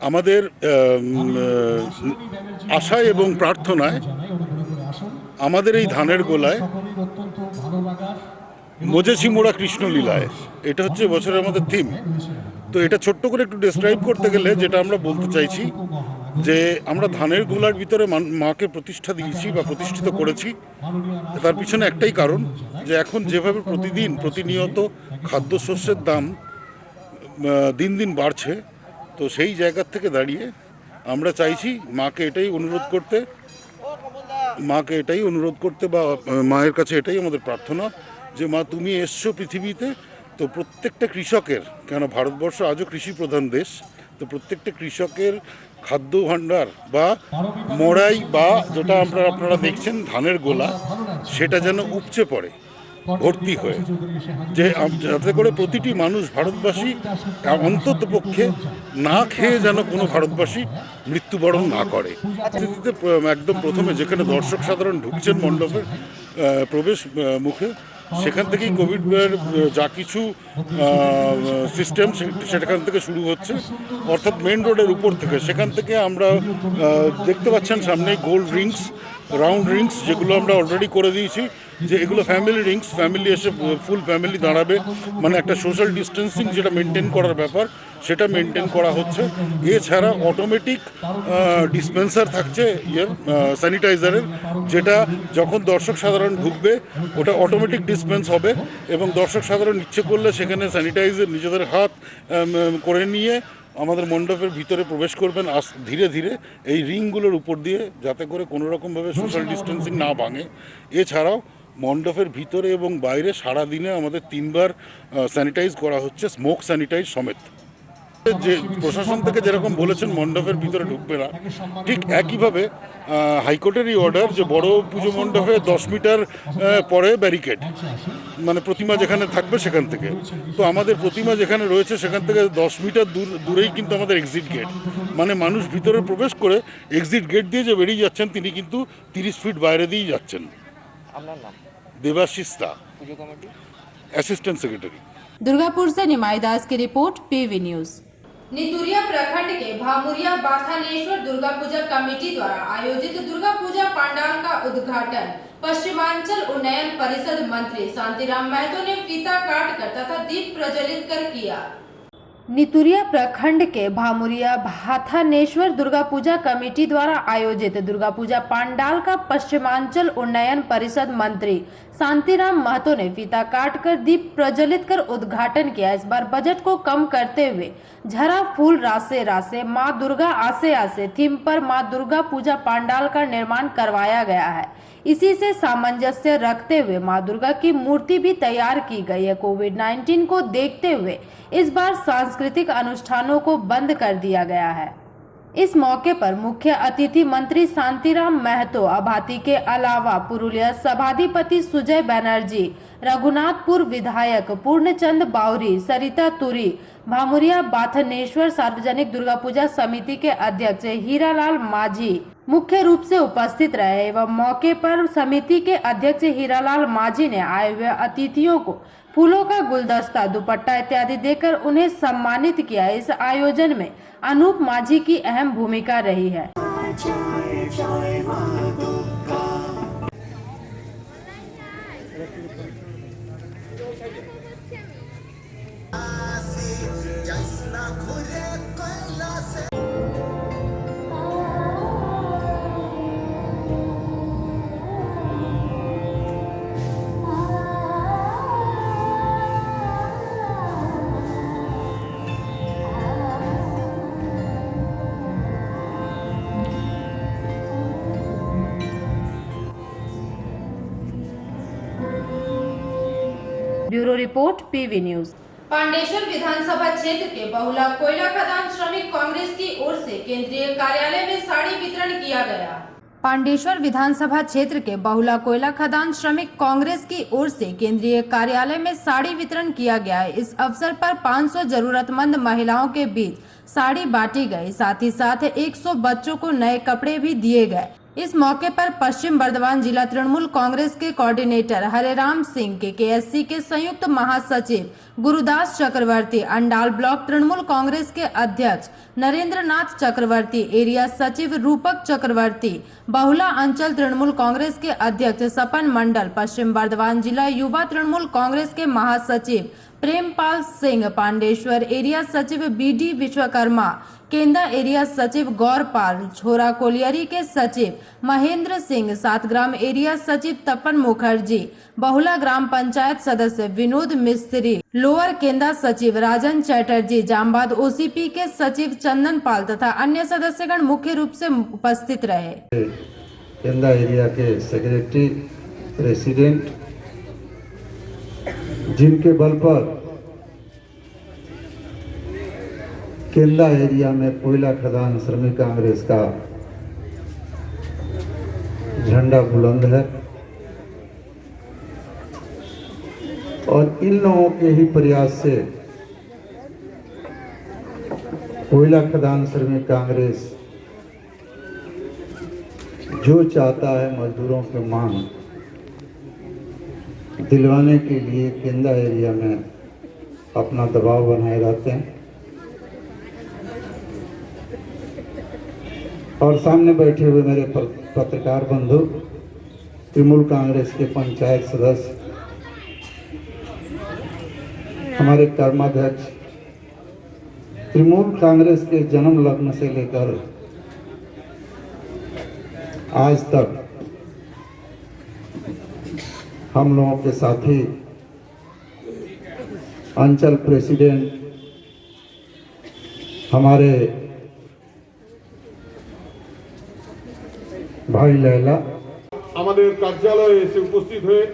আমাদের আশা এবং প্রার্থনায় আমাদের এই ধানের গোলায় মজেছি মোড়া কৃষ্ণলীলায়, এটা হচ্ছে এবছরের আমাদের থিম। তো এটা ছোট্ট করে একটু ডেসক্রাইব করতে গেলে যেটা আমরা বলতে চাইছি যে আমরা ধানের গোলার ভিতরে মাকে প্রতিষ্ঠা দিয়েছি বা প্রতিষ্ঠিত করেছি। তার পিছনে একটাই কারণ যে এখন যেভাবে প্রতিনিয়ত খাদ্যশস্যের দাম দিন দিন বাড়ছে, তো সেই জায়গার থেকে দাঁড়িয়ে আমরা চাইছি মাকে এটাই অনুরোধ করতে বা মায়ের কাছে এটাই আমাদের প্রার্থনা যে মা তুমি এসছো পৃথিবীতে, তো প্রত্যেকটা কৃষকের, কেন ভারতবর্ষ আজও কৃষি প্রধান দেশ, তো প্রত্যেকটা কৃষকের খাদ্য ভাণ্ডার বা মড়াই বা যেটা আপনারা দেখছেন ধানের গোলা, সেটা যেন উপচে পড়ে ভর্তি হয়ে, যে যাতে করে প্রতিটি মানুষ ভারতবাসী অন্তত পক্ষে না খেয়ে যেন কোনো ভারতবাসী মৃত্যুবরণ না করে। একদম প্রথমে যেখানে দর্শক সাধারণ ঢুকছেন মণ্ডপের প্রবেশ মুখে, সেখান থেকেই কোভিডের যা কিছু সিস্টেম সেখান থেকে শুরু হচ্ছে, অর্থাৎ মেন রোডের উপর থেকে। সেখান থেকে আমরা দেখতে পাচ্ছেন সামনে গোল্ড রিংস, রাউন্ড রিংস, যেগুলো আমরা অলরেডি করে দিয়েছি, যে এগুলো ফ্যামিলি রিংস, ফ্যামিলি এসে ফুল ফ্যামিলি দাঁড়াবে, মানে একটা সোশ্যাল ডিস্টেন্সিং যেটা মেনটেন করার ব্যাপার সেটা মেনটেন করা হচ্ছে। এছাড়া অটোমেটিক ডিসপেন্সার থাকছে স্যানিটাইজারের, যেটা যখন দর্শক সাধারণ ঢুকবে ওটা অটোমেটিক ডিসপেন্স হবে এবং দর্শক সাধারণ ইচ্ছে করলে সেখানে স্যানিটাইজার নিজেদের হাত করে নিয়ে আমাদের মণ্ডপের ভিতরে প্রবেশ করবেন ধীরে ধীরে এই রিংগুলোর উপর দিয়ে, যাতে করে কোনো রকমভাবে সোশ্যাল ডিস্টেন্সিং না ভাঙে। এছাড়াও মণ্ডপের ভিতরে এবং বাইরে সারাদিনে আমাদের 3 বার স্যানিটাইজ করা হচ্ছে, স্মোক স্যানিটাইজ সমেত। যে প্রশাসন থেকে যেরকম বলেছেন মণ্ডপের ভিতরে ঢুকবে না, ঠিক একইভাবে হাইকোর্টেরই অর্ডার যে বড় পুজো মণ্ডপে 10 মিটার পরে ব্যারিকেড, মানে প্রতিমা যেখানে থাকবে সেখান থেকে। তো আমাদের প্রতিমা যেখানে রয়েছে সেখান থেকে 10 মিটার দূরেই কিন্তু আমাদের এক্সিট গেট, মানে মানুষ ভিতরে প্রবেশ করে এক্সিট গেট দিয়ে যে বেরিয়ে যাচ্ছেন তিনি কিন্তু 30 ফিট বাইরে দিয়েই যাচ্ছেন। আপনার নাম? देवाशीष दा, পুজো কমিটি असिस्टेंट सेक्रेटरी। दुर्गापुर से निमाई दास की रिपोर्ट, पीवी न्यूज। नितुरिया प्रखंड के भामुरिया बाथानेश्वर दुर्गा पूजा कमेटी द्वारा आयोजित दुर्गा पूजा पंडाल का उद्घाटन पश्चिमांचल उन्नयन परिषद मंत्री शांतिराम महतो ने फीता काट कर तथा दीप प्रज्वलित कर किया। नितुरिया प्रखंड के भामुरिया भाथानेश्वर दुर्गा पूजा कमेटी द्वारा आयोजित दुर्गा पूजा पंडाल का पश्चिमांचल उन्नयन परिषद मंत्री शांतिराम महतो ने फीता काटकर दीप प्रज्वलित कर उद्घाटन किया। इस बार बजट को कम करते हुए झरा फूल रासे रासे माँ दुर्गा आसे आसे थीम पर माँ दुर्गा पूजा पंडाल का निर्माण करवाया गया है। इसी से सामंजस्य रखते हुए माँ दुर्गा की मूर्ति भी तैयार की गई है। कोविड-19 को देखते हुए इस बार सांस्कृतिक अनुष्ठानों को बंद कर दिया गया है। इस मौके पर मुख्य अतिथि मंत्री शांतिराम महतो अभाती के अलावा पुरुलिया सभाधिपति सुजय बनर्जी, रघुनाथपुर विधायक पूर्णचंद बावरी, सरिता तुरी, भामुरिया बाथनेश्वर सार्वजनिक दुर्गा पूजा समिति के अध्यक्ष हीरालाल माझी मुख्य रूप से उपस्थित रहे एवं मौके पर समिति के अध्यक्ष हीरालाल माझी ने आए हुए अतिथियों को फूलों का गुलदस्ता, दुपट्टा इत्यादि देकर उन्हें सम्मानित किया। इस आयोजन में अनूप माझी की अहम भूमिका रही है। Bureau report PV news. Pandeshwar विधानसभा क्षेत्र के बहुला कोयला खदान श्रमिक कांग्रेस की ओर से केंद्रीय कार्यालय में साड़ी वितरण किया गया। पांडेश्वर विधानसभा क्षेत्र के बहुला कोयला खदान श्रमिक कांग्रेस की ओर से केंद्रीय कार्यालय में साड़ी वितरण किया गया है। इस अवसर पर 500 जरूरतमंद महिलाओं के बीच साड़ी बांटी गई। साथ ही साथ 100 बच्चों को नए कपड़े भी दिए गए। इस मौके पर पश्चिम बर्धमान जिला तृणमूल कांग्रेस के कोऑर्डिनेटर हरेराम सिंह के केएससी के संयुक्त महासचिव गुरुदास चक्रवर्ती, अंडाल ब्लॉक तृणमूल कांग्रेस के अध्यक्ष नरेंद्रनाथ चक्रवर्ती, एरिया सचिव रूपक चक्रवर्ती, बहुला अंचल तृणमूल कांग्रेस के अध्यक्ष सपन मंडल, पश्चिम बर्धमान जिला युवा तृणमूल कांग्रेस के महासचिव प्रेमपाल सिंह, पांडेश्वर एरिया सचिव बीडी विश्वकर्मा, केंदा एरिया सचिव गौरपाल, छोरा कोलियरी के सचिव महेंद्र सिंह, सातग्राम एरिया सचिव तपन मुखर्जी, बहुला ग्राम पंचायत सदस्य विनोद मिस्त्री, लोअर केंदा सचिव राजन चैटर्जी, जामबाद ओसीपी के सचिव चंदन पाल तथा अन्य सदस्यगण मुख्य रूप से उपस्थित रहे। केंदा एरिया के सेक्रेटरी प्रेसिडेंट, जिनके बल पर केंदा एरिया में कोयला खदान श्रमिक कांग्रेस का झंडा बुलंद है और इन लोगों के ही प्रयास से कोयला खदान श्रमिक कांग्रेस जो चाहता है मजदूरों की मांग दिलवाने के लिए केंदा एरिया में अपना दबाव बनाए रहते हैं। और सामने बैठे हुए मेरे पत्रकार बंधु, तृणमूल कांग्रेस के पंचायत सदस्य, हमारे कर्माध्यक्ष, तृणमूल कांग्रेस के जन्म लग्न से लेकर आज तक हम लोगों के साथी अंचल प्रेसिडेंट हमारे भाई लैला আমাদের কার্যালয়ে এসে উপস্থিত হয়ে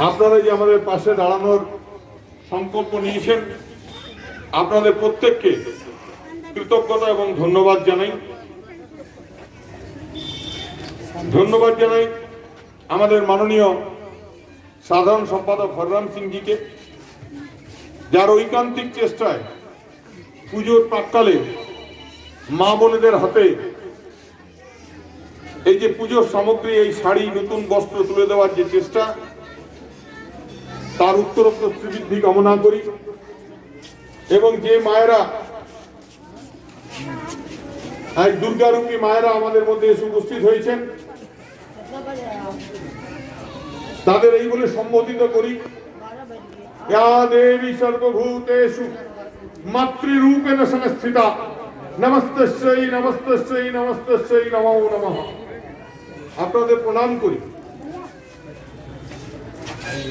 আপনারা যে আমাদের পাশে দাঁড়ানোর সংকল্প নিয়েছেন, আপনাদের প্রত্যেককে কৃতজ্ঞতা এবং ধন্যবাদ জানাই। ধন্যবাদ জানাই আমাদের মাননীয় সাধারণ সম্পাদক হররাম সিংজিকে, যার ঐকান্তিক চেষ্টায় পুজোর প্রাক্কালে মা বোনেদের হাতে এই যে পুজোর সামগ্রী, এই শাড়ি, নতুন বস্ত্র তুলে দেওয়ার যে চেষ্টা, তার উত্তরোত্তর শ্রীবৃদ্ধি কামনা করি। এবং যে মায়েরা আজ দুর্গারূপী মায়েরা আমাদের মধ্যে এসে উপস্থিত হয়েছেন, তাদের এই বলে সম্বোধিত করি, ইয়া দেবী সর্বভূতেষু মাতৃরূপেণ সংস্থিতা নমস্তস্যৈ নমস্তস্যৈ নমস্তস্যৈ নমো নমঃ। আপনাদের প্রণাম করি,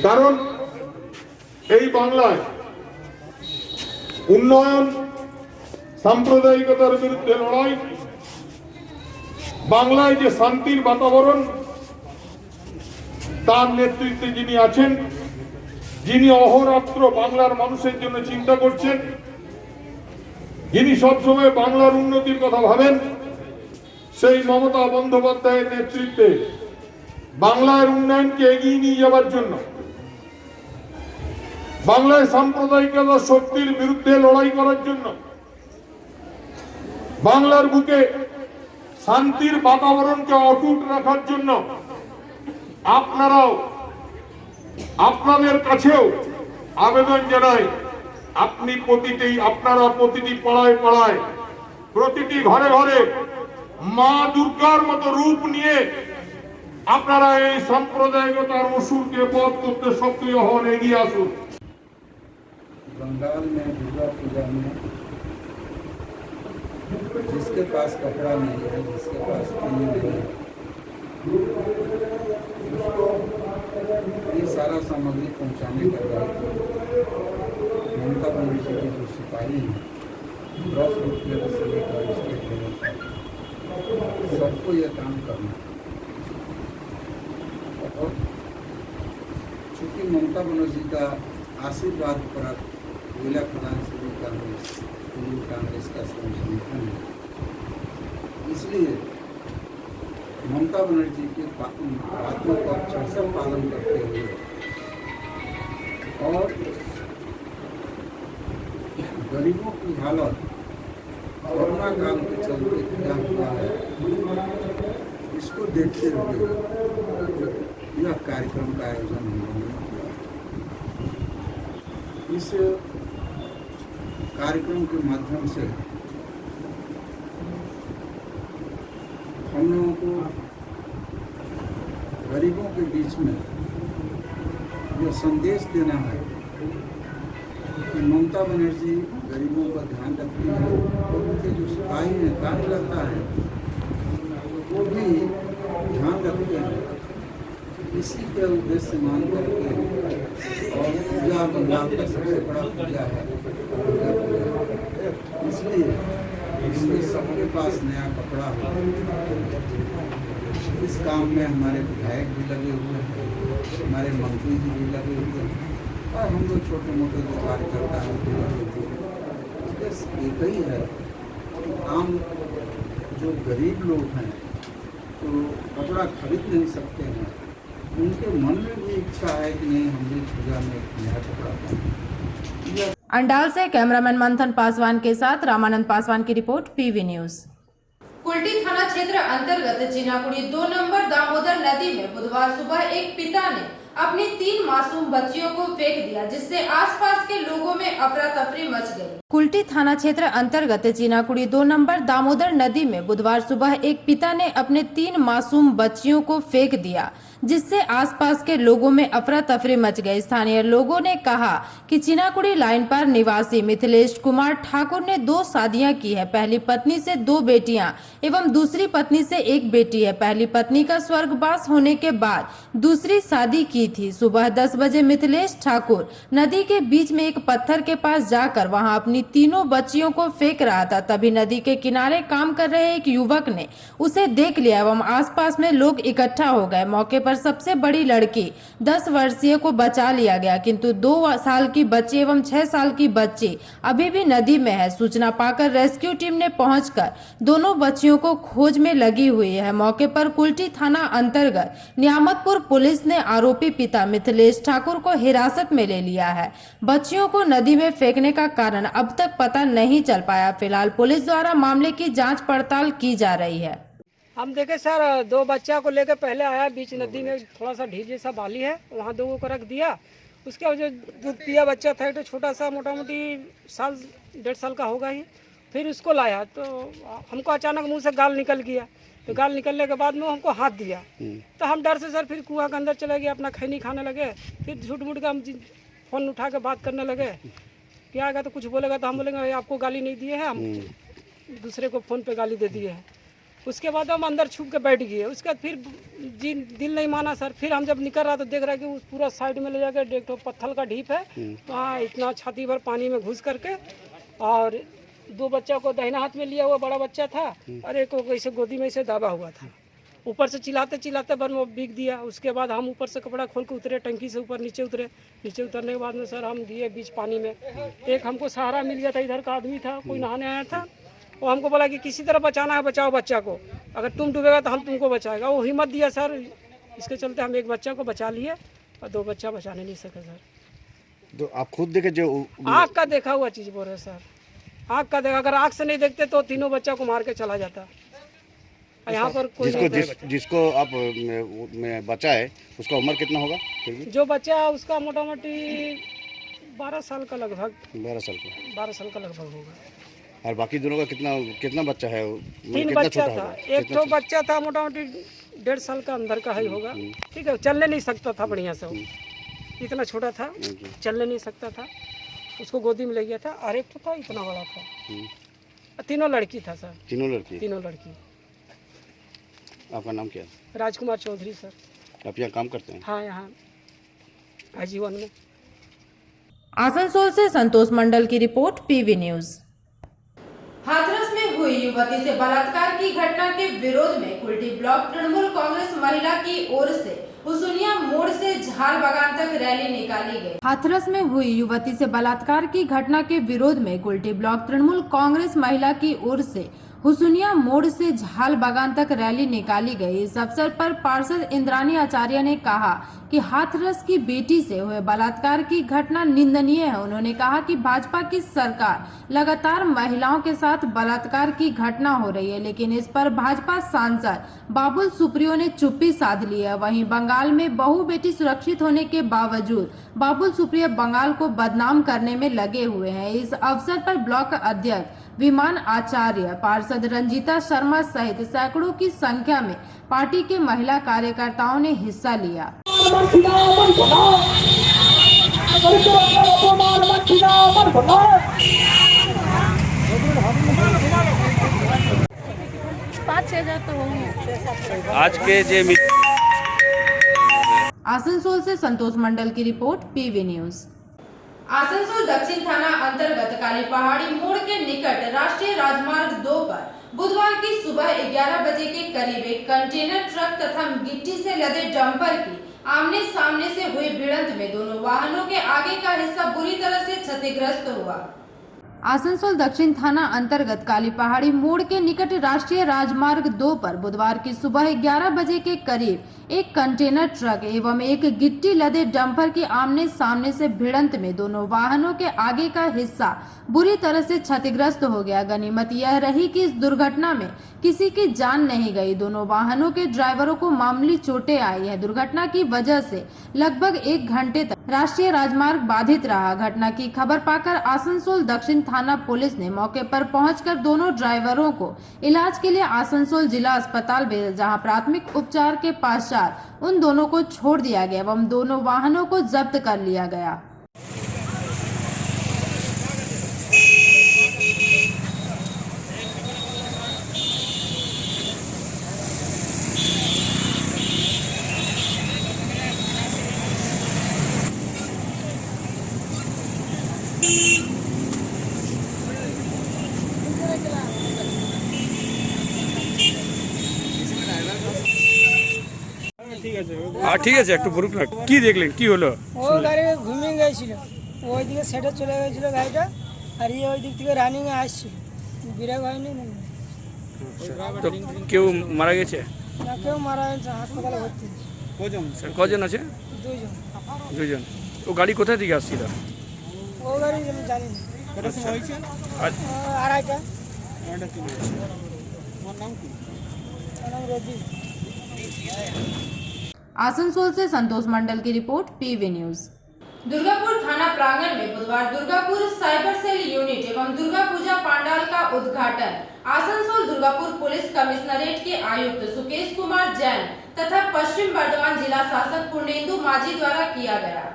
কারণ এই বাংলায় উন্নয়ন, সাম্প্রদায়িকতার বিরুদ্ধে লড়াই, বাংলায় যে শান্তির বাতাবরণ, তার নেতৃত্বে যিনি আছেন, যিনি অহরাত্র বাংলার মানুষের জন্য চিন্তা করছেন, যিনি সবসময় বাংলার উন্নতির কথা ভাবেন, সেই মমতা বন্দ্যোপাধ্যায়ের নেতৃত্বে বাংলার উন্নয়নকে এগিয়ে নিয়ে যাওয়ার জন্য, বাংলায় সাম্প্রদায়িকতা শক্তির বিরুদ্ধে লড়াই করার জন্য, বাংলার বুকে শান্তির বাতাবরণকে অটুট রাখার জন্য আপনারাও, আপনাদের কাছেও আবেদন জানাই, আপনারা প্রতিটি পাড়ায় পাড়ায়, প্রতিটি ঘরে ঘরে মা দুর্গার মতো রূপ নিয়ে আপনারা এই সাম্প্রদায়িকতার অসুরকে বধ করতে সক্রিয় হন, এগিয়ে আসুন। बंगाल में दुर्गा पूजा में जिसके पास कपड़ा नहीं है, जिसके पास पानी नहीं है, उसको ये सारा सामग्री पहुंचाने का दायित्व ममता बनर्जी के जो सिपाही हैं, ग्रास रूट लेवल से लेकर स्टेट लेवल तक सबको यह काम करना है। और चूँकि ममता बनर्जी का आशीर्वाद पर जिला प्रधान श्री कांग्रेस, तृणमूल कांग्रेस का संगठन है, इसलिए ममता बनर्जी के बातों का अक्षरशः पालन करते हुए और गरीबों की हालत कोरोना काल के चलते क्या हुआ है, इसको देखते हुए यह कार्यक्रम का आयोजन हम लोगों ने किया। इस कार्यक्रम के माध्यम से हम लोगों को गरीबों के बीच में यह संदेश देना है कि ममता बनर्जी गरीबों का ध्यान रखती है और उनके जो सिपाही हैं, कार्यकर्ता हैं, वो भी ध्यान रखते हैं। इसी के उद्देश्य मान करके और पूजा बंगाल का सबसे बड़ा पूजा है दुर्गा पूजा, इसलिए इसमें सबके पास नया कपड़ा हो। इस काम में हमारे विधायक भी लगे हुए हैं, हमारे मंत्री जी भी लगे हुए हैं और हम लोग छोटे मोटे जो कार्यकर्ता हैं भी लगे हुए हैं। बस एक ही है कि आम जो गरीब लोग हैं तो कपड़ा खरीद नहीं सकते हैं, उनके मन में भी इच्छा है कि नहीं हम भी पूजा में एक नया कपड़ा पहनें। अंडाल से कैमरामैन मंथन पासवान के साथ रामानंद पासवान की रिपोर्ट, पीवी न्यूज। कुल्टी थाना क्षेत्र अंतर्गत चिनाकुड़ी 2 नंबर दामोदर नदी में बुधवार सुबह एक पिता ने अपनी 3 मासूम बच्चियों को फेंक दिया, जिससे आसपास के लोगों में अफरा तफरी मच गई। कुल्टी थाना क्षेत्र अंतर्गत चिनाकुड़ी 2 नंबर दामोदर नदी में बुधवार सुबह एक पिता ने अपने 3 मासूम बच्चियों को फेंक दिया, जिससे आसपास के लोगों में अफरा तफरी मच गई। स्थानीय लोगों ने कहा कि चिनाकुड़ी लाइन पर निवासी मिथिलेश कुमार ठाकुर ने 2 शादियां की है। पहली पत्नी से 2 बेटियां एवं दूसरी पत्नी से 1 बेटी है। पहली पत्नी का स्वर्गवास होने के बाद दूसरी शादी की थी। सुबह 10 बजे मिथिलेश ठाकुर नदी के बीच में एक पत्थर के पास जाकर वहां अपनी तीनों बच्चियों को फेंक रहा था। तभी नदी के किनारे काम कर रहे एक युवक ने उसे देख लिया एवं आसपास में लोग इकट्ठा हो गए। मौके पर सबसे बड़ी लड़की 10 वर्षीय को बचा लिया गया, किंतु 2 साल की बच्ची एवं 6 साल की बच्ची अभी भी नदी में है। सूचना पाकर रेस्क्यू टीम ने पहुंचकर दोनों बच्चियों को खोज में लगी हुई है। मौके पर कुल्टी थाना अंतर्गत नियामतपुर पुलिस ने आरोपी पिता मिथिलेश ठाकुर को हिरासत में ले लिया है। बच्चियों को नदी में फेंकने का कारण अब तक पता नहीं चल पाया। फिलहाल पुलिस द्वारा मामले की जांच पड़ताल की जा रही है। हम देखे सर 2 बच्चा को लेकर पहले आया बीच नदी में, थोड़ा सा ढील जैसा बाली है, वहाँ 2 को रख दिया। उसका जो दूध पिया बच्चा था तो छोटा सा मोटा मोटी 1.5 साल का होगा ही। फिर उसको लाया तो हमको अचानक मुंह से गाल निकल गया। तो गाल निकलने के बाद में हमको हाथ दिया तो हम डर से सर फिर कुआं के अंदर चले गए, अपना खैनी खाने लगे। फिर झूठ मूठ का हम फ़ोन उठा के बात करने लगे। क्या आएगा तो कुछ बोलेगा तो हम बोलेंगे आपको गाली नहीं दिए है, हम दूसरे को फ़ोन पे गाली दे दिए हैं। उसके बाद हम अंदर छुप के बैठ गए। उसके बाद फिर जी दिल नहीं माना सर। फिर हम जब निकल रहा तो देख रहा कि उस पूरा साइड में ले जाकर एक तो पत्थर का ढीप है, वहाँ इतना छाती भर पानी में घुस करके, और 2 बच्चा को दाहिना हाथ में लिया हुआ बड़ा बच्चा था और एक को ऐसे गोदी में से दबा हुआ था। ऊपर से चिल्लाते चिल्लाते बन वो बिक दिया। उसके बाद हम ऊपर से कपड़ा खोल के उतरे, टंकी से ऊपर नीचे उतरे। नीचे उतरने के बाद में सर हम दिए बीच पानी में। एक हमको सहारा मिल गया था, इधर का आदमी था, कोई नहाने आया था। वो हमको बोला कि किसी तरह बचाना है, बचाओ बच्चा को, अगर तुम डूबेगा तो हम तुमको बचाएगा। वो हिम्मत दिया सर। इसके चलते हम एक बच्चा को बचा लिए और 2 बच्चा बचाने नहीं सके सर। तो आप खुद देखे जो आँख का देखा हुआ चीज़ बोल रहे सर, आँख का देखा। अगर आँख से नहीं देखते तो तीनों बच्चा को मार के चला जाता। यहाँ पर कोई जिसको आप बचाए उसका उम्र कितना होगा? जो बच्चा उसका मोटा मोटी 12 साल का लगभग, 12 साल का 12 साल का लगभग होगा। और बाकी दोनों का कितना बच्चा है? 3 बच्चा था। एक तो बच्चा था मोटा मोटी 1.5 साल का अंदर का ही होगा। ठीक है, चलने नहीं सकता था बढ़िया से, इतना छोटा था, चलने नहीं सकता था। उसको गोदी में ले गया था। और एक तो था इतना बड़ा था। तीनों लड़की था सर। तीनों लड़की। आपका नाम क्या है? राजकुमार चौधरी सर। आप यहाँ काम करते हैं? हाँ, यहाँ आजीवन में। आसनसोल से संतोष मंडल की रिपोर्ट, पीवी न्यूज। हाथरस में हुई युवती से बलात्कार की घटना के विरोध में कुल्टी ब्लॉक तृणमूल कांग्रेस महिला की ओर से हुसुनिया मोड़ से झाल बागान तक रैली निकाली गई। हाथरस में हुई युवती से बलात्कार की घटना के विरोध में कुल्टी ब्लॉक तृणमूल कांग्रेस महिला की ओर से हुसुनिया मोड़ से झाल बागान तक रैली निकाली गई। इस अवसर पर पार्षद इंद्रानी आचार्य ने कहा कि हाथरस की बेटी से हुए बलात्कार की घटना निंदनीय है। उन्होंने कहा कि भाजपा की सरकार लगातार महिलाओं के साथ बलात्कार की घटना हो रही है, लेकिन इस पर भाजपा सांसद बाबुल सुप्रियो ने चुप्पी साध ली है। वहीं बंगाल में बहू बेटी सुरक्षित होने के बावजूद बाबुल सुप्रियो बंगाल को बदनाम करने में लगे हुए हैं। इस अवसर पर ब्लॉक अध्यक्ष विमान आचार्य, पार्षद रंजीता शर्मा सहित सैकड़ों की संख्या में पार्टी के महिला कार्यकर्ताओं ने हिस्सा लिया। आज के आसनसोल से संतोष मंडल की रिपोर्ट, पीवी न्यूज। आसनसोल दक्षिण थाना अंतर्गत काली पहाड़ी मोड़ के निकट राष्ट्रीय राजमार्ग 2 पर बुधवार की सुबह 11 बजे के करीब एक कंटेनर ट्रक तथा गिट्टी से लदे डंपर की आमने सामने से हुई भिड़ंत में दोनों वाहनों के आगे का हिस्सा बुरी तरह से क्षतिग्रस्त हुआ। आसनसोल दक्षिण थाना अंतर्गत काली पहाड़ी मोड़ के निकट राष्ट्रीय राजमार्ग 2 पर बुधवार की सुबह 11 बजे के करीब एक कंटेनर ट्रक एवं एक गिट्टी लदे डंपर की आमने सामने से भिड़ंत में दोनों वाहनों के आगे का हिस्सा बुरी तरह से क्षतिग्रस्त हो गया। गनीमत यह रही कि इस दुर्घटना में किसी की जान नहीं गई। दोनों वाहनों के ड्राइवरों को मामूली चोटें आई है। दुर्घटना की वजह से लगभग 1 घंटे तक राष्ट्रीय राजमार्ग बाधित रहा। घटना की खबर पाकर आसनसोल दक्षिण थाना पुलिस ने मौके पर पहुंचकर दोनों ड्राइवरों को इलाज के लिए आसनसोल जिला अस्पताल भेजा, जहां प्राथमिक उपचार के पश्चात उन दोनों को छोड़ दिया गया एवं दोनों वाहनों को जब्त कर लिया गया। ঠিক আছে একটু বলুন না কি দেখলেন কি হলো? ও গাড়ি ঘুমিয়ে গেছিল, ওইদিকে সেটে চলে গেছিল গাড়িটা, আর এই ওই দিক থেকে রানিং এ আসছিল, ব্রেক হয়নি না। তো কেউ মারা গেছে? না, কেউ মারা গেছে, হাসপাতালে ভর্তি। কজন আছে? 2 জন। ও গাড়ি কোথা থেকে আসছিল? ও গাড়ি আমি জানি না। কটার সময় হয়েছে? 2:30টা। তোমার নাম কি? আমার নাম রবি। आसनसोल से संतोष मंडल की रिपोर्ट, पीवी न्यूज। दुर्गापुर थाना प्रांगण में बुधवार दुर्गापुर साइबर सेल यूनिट एवं दुर्गा पूजा पंडाल का उद्घाटन आसनसोल दुर्गापुर पुलिस कमिश्नरेट के आयुक्त सुकेश कुमार जैन तथा पश्चिम बर्धमान जिला शासक पूर्णेंदु माझी द्वारा किया गया।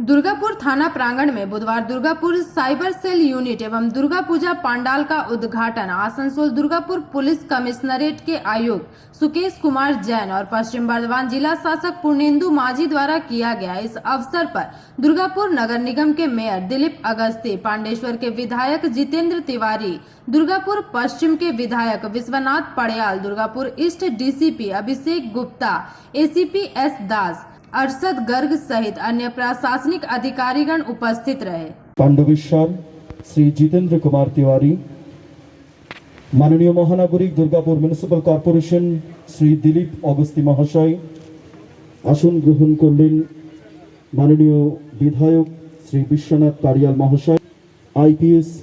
दुर्गापुर थाना प्रांगण में बुधवार दुर्गापुर साइबर सेल यूनिट एवं दुर्गा पूजा पंडाल का उद्घाटन आसनसोल दुर्गापुर पुलिस कमिश्नरेट के आयुक्त सुकेश कुमार जैन और पश्चिम बर्धमान जिला शासक पूर्णेंदु माझी द्वारा किया गया। इस अवसर पर दुर्गापुर नगर निगम के मेयर दिलीप अगस्ती, पांडेश्वर के विधायक जितेंद्र तिवारी, दुर्गापुर पश्चिम के विधायक Vishwanath पड़याल, Durgapur east DCP Abhishek Gupta, ACP S दास, अरशद गर्ग सहित अन्य प्रशासनिक अधिकारीगण उपस्थित रहे। पांडवेश्वर श्री जितेंद्र कुमार तिवारी, माननीय महानगरिक दुर्गापुर म्यूनिसिपल कॉर्पोरेशन श्री दिलीप अगस्ती महाशय आसन ग्रहण करलें। माननीय विधायक श्री विश्वनाथ पड़याल महाशय, आईपीएस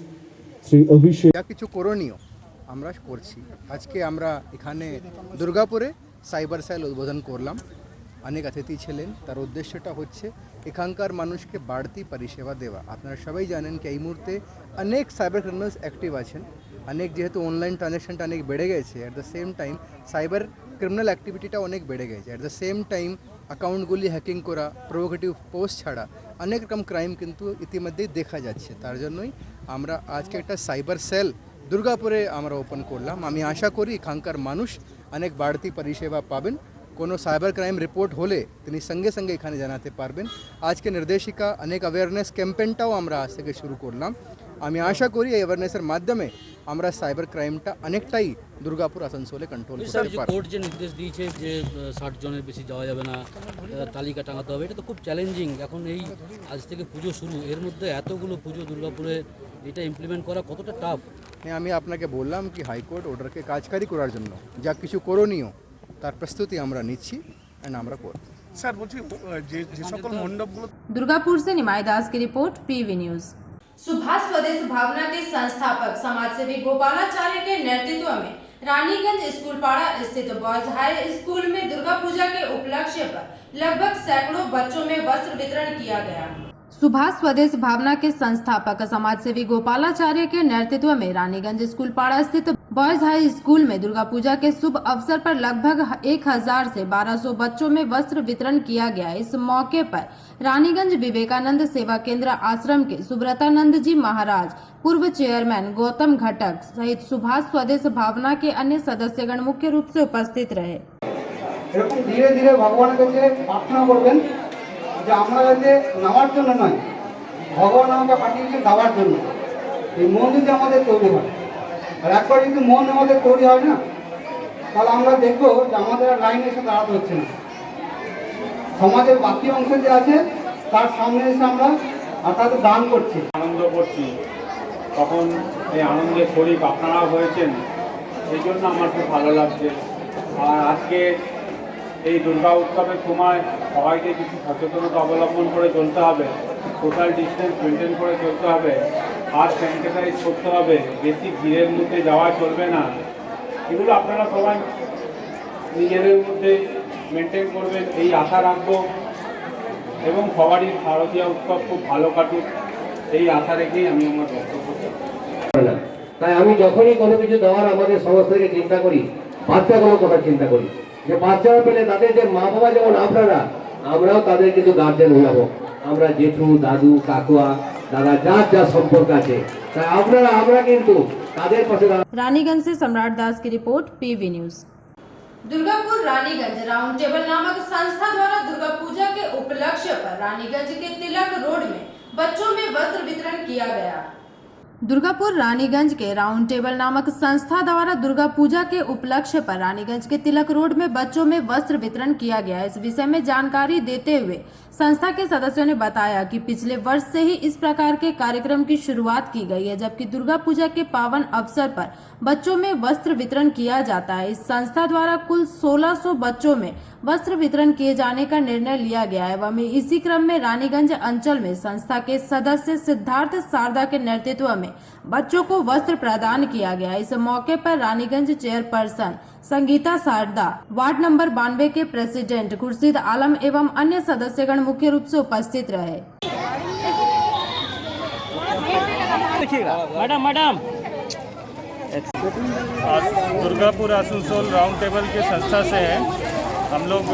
श्री अभिषेक। যা কিছু করণীয় আমরা করছি। আজকে আমরা এখানে দুর্গাপুরে সাইবার সেল উদ্বোধন করলাম। অনেক অতিথি ছিলেন। তার উদ্দেশ্যটা হচ্ছে এখানকার মানুষকে বাড়তি পরিষেবা দেওয়া। আপনারা সবাই জানেন কি এই মুহূর্তে অনেক সাইবার ক্রিমিনালস অ্যাক্টিভ আছেন। অনেক যেহেতু অনলাইন ট্রানজ্যাকশনটা অনেক বেড়ে গেছে, at the same time cyber criminal অ্যাক্টিভিটিটা অনেক বেড়ে গেছে। অ্যাট দ্য সেম টাইম অ্যাকাউন্টগুলি হ্যাকিং করা, প্রোভোকেটিভ পোস্ট ছাড়া অনেক রকম ক্রাইম কিন্তু ইতিমধ্যেই দেখা যাচ্ছে। তার জন্যই আমরা আজকে একটা সাইবার সেল দুর্গাপুরে আমরা ওপেন করলাম। আমি আশা করি এখানকার মানুষ অনেক বাড়তি পরিষেবা পাবেন। কোনো সাইবার ক্রাইম রিপোর্ট হলে তিনি সঙ্গে সঙ্গে এখানে জানাতে পারবেন। আজকে নির্দেশিকা অনেক অ্যাওয়ারনেস ক্যাম্পেইনটাও আমরা আজ থেকে শুরু করলাম। আমি আশা করি এই অ্যাওয়ারনেসের মাধ্যমে আমরা সাইবার ক্রাইমটা অনেকটাই দুর্গাপুর আসানসোলে কন্ট্রোল করতে পারব। কোর্ট যে নির্দেশ দিয়েছে যে 60 জনের বেশি যাওয়া যাবে না, তালিকা টাঙাতে হবে, এটা তো খুব চ্যালেঞ্জিং। এখন এই আজ থেকে পুজো শুরু, এর মধ্যে এতগুলো পুজো দুর্গাপুরে এটা ইমপ্লিমেন্ট করা কতটা টাফ? আমি আপনাকে বললাম কি হাইকোর্ট অর্ডারকে কার্যকারী করার জন্য যা কিছু করণীয় তার প্রস্তুতি আমরা নিচ্ছি এন্ড আমরা করব। স্যার বলছি যে সকল মণ্ডপগুলো। दुर्गापुर से निमाई दास की रिपोर्ट, पीवी न्यूज। सुभाष स्वदेश भावना के संस्थापक समाजसेवी गोपालाचार्य के नेतृत्व में रानीगंज स्कूलपाड़ा स्थित बॉयज हाई स्कूल में दुर्गा पूजा के उपलक्ष्य पर लगभग सैकड़ों बच्चों में वस्त्र वितरण किया गया। सुभाष स्वदेश भावना के संस्थापक समाजसेवी गोपालाचार्य के नेतृत्व में रानीगंज स्कूलपाड़ा स्थित बॉयज हाई स्कूल में दुर्गा पूजा के शुभ अवसर पर लगभग 1000 से 1200 बच्चों में वस्त्र वितरण किया गया। इस मौके पर रानीगंज विवेकानंद सेवा केंद्र आश्रम के सुब्रतानंद जी महाराज, पूर्व चेयरमैन गौतम घटक सहित सुभाष स्वदेश भावना के अन्य सदस्यगण मुख्य रूप से उपस्थित रहे। धीरे धीरे भगवान के प्रार्थना करबेन যে আমরা যাতে নামার জন্য নয়, ভগবান আমাকে পাঠিয়েছে দেওয়ার জন্য। এই মন যদি আমাদের তৈরি হয়, আর একবার যদি মন আমাদের তৈরি হয় না, তাহলে আমরা দেখবো যে আমাদের লাইনে এসে দাঁড়াতে হচ্ছে না। সমাজের বাকি অংশ যে আছে তার সামনে এসে আমরা তাদের দান করছি, আনন্দ করছি। তখন এই আনন্দের শরীর আপনারাও হয়েছেন, এই জন্য আমার খুব ভালো লাগছে। আর আজকে এই দুর্গা উৎসবের সময় সবাইকে কিছু সচেতনতা অবলম্বন করে চলতে হবে, সোশ্যাল ডিস্টেন্স মেনটেন করে চলতে হবে, হাত স্যানিটাইজ করতে হবে, বেশি ভিড়ের মধ্যে যাওয়া চলবে না। এগুলো আপনারা সবাই নিজেদের মধ্যে মেনটেন করবেন এই আশা রাখবো এবং সবারই শারদীয়া উৎসব খুব ভালো কাটুক এই আশা রেখেই আমি আমার বক্তব্য। তাই আমি যখনই কোনো কিছু দেওয়ার আমাদের সমস্ত থেকে চিন্তা করি, বাচ্চাগুলোর কথা চিন্তা করি যে বাচ্চারা পেলে তাদের যে মা বাবা যেমন আপনারা, আমরাও তাদের কিন্তু গার্জেন হয়ে যাবো। আমরা জেঠু, দাদু, কাকুয়া, দাদা যার যা সম্পর্ক আছে, তাই আমরা কিন্তু তাদের পাশে। रानीगंज से सम्राट दास की report, PV news. Durgapur Raniganj round table नामक संस्था द्वारा दुर्गा पूजा के उपलक्ष्य पर रानीगंज के तिलक रोड में बच्चों में वस्त्र वितरण किया गया। दुर्गापुर रानीगंज के राउंड टेबल नामक संस्था द्वारा दुर्गा पूजा के उपलक्ष्य पर रानीगंज के तिलक रोड में बच्चों में वस्त्र वितरण किया गया। इस विषय में जानकारी देते हुए संस्था के सदस्यों ने बताया कि पिछले वर्ष से ही इस प्रकार के कार्यक्रम की शुरुआत की गई है, जबकि दुर्गा पूजा के पावन अवसर पर बच्चों में वस्त्र वितरण किया जाता है। इस संस्था द्वारा कुल 1600 बच्चों में वस्त्र वितरण किए जाने का निर्णय लिया गया है। वहीं इसी क्रम में रानीगंज अंचल में संस्था के सदस्य सिद्धार्थ शारदा के नेतृत्व में बच्चों को वस्त्र प्रदान किया गया। इस मौके पर Raniganj chairperson Sangeeta Sharda, ward number 92 के प्रेसिडेंट खुर्शीद आलम एवं अन्य सदस्यगण मुख्य रूप से उपस्थित रहे। Madam Durgapur Asansol round table के संस्था से है। हम लोग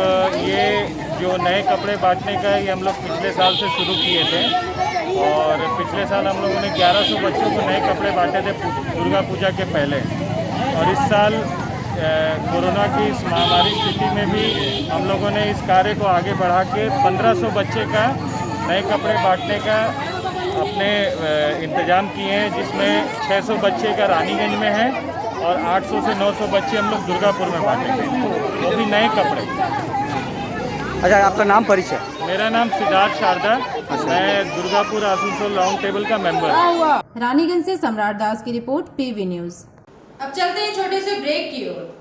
ये जो नए कपड़े बांटने का ये हम लोग पिछले साल से शुरू किए थे और पिछले साल हम लोगों ने 1100 बच्चों को नए कपड़े बांटे थे दुर्गा पूजा के पहले। और इस साल कोरोना की इस महामारी स्थिति में भी हम लोगों ने इस कार्य को आगे बढ़ा के 1500 बच्चे का नए कपड़े बांटने का अपने इंतजाम किए हैं, जिसमें 600 बच्चे का रानीगंज में है और 800 से 900 बच्चे हम लोग दुर्गापुर में बांटेंगे, वो भी नए कपड़े। अच्छा, आपका नाम परिचय? मेरा नाम सिद्धार्थ शारदा, मैं दुर्गापुर आसनसोल राउंड टेबल का मेंबर। रानीगंज से सम्राट दास की रिपोर्ट, पीवी न्यूज। अब चलते हैं छोटे से ब्रेक की ओर।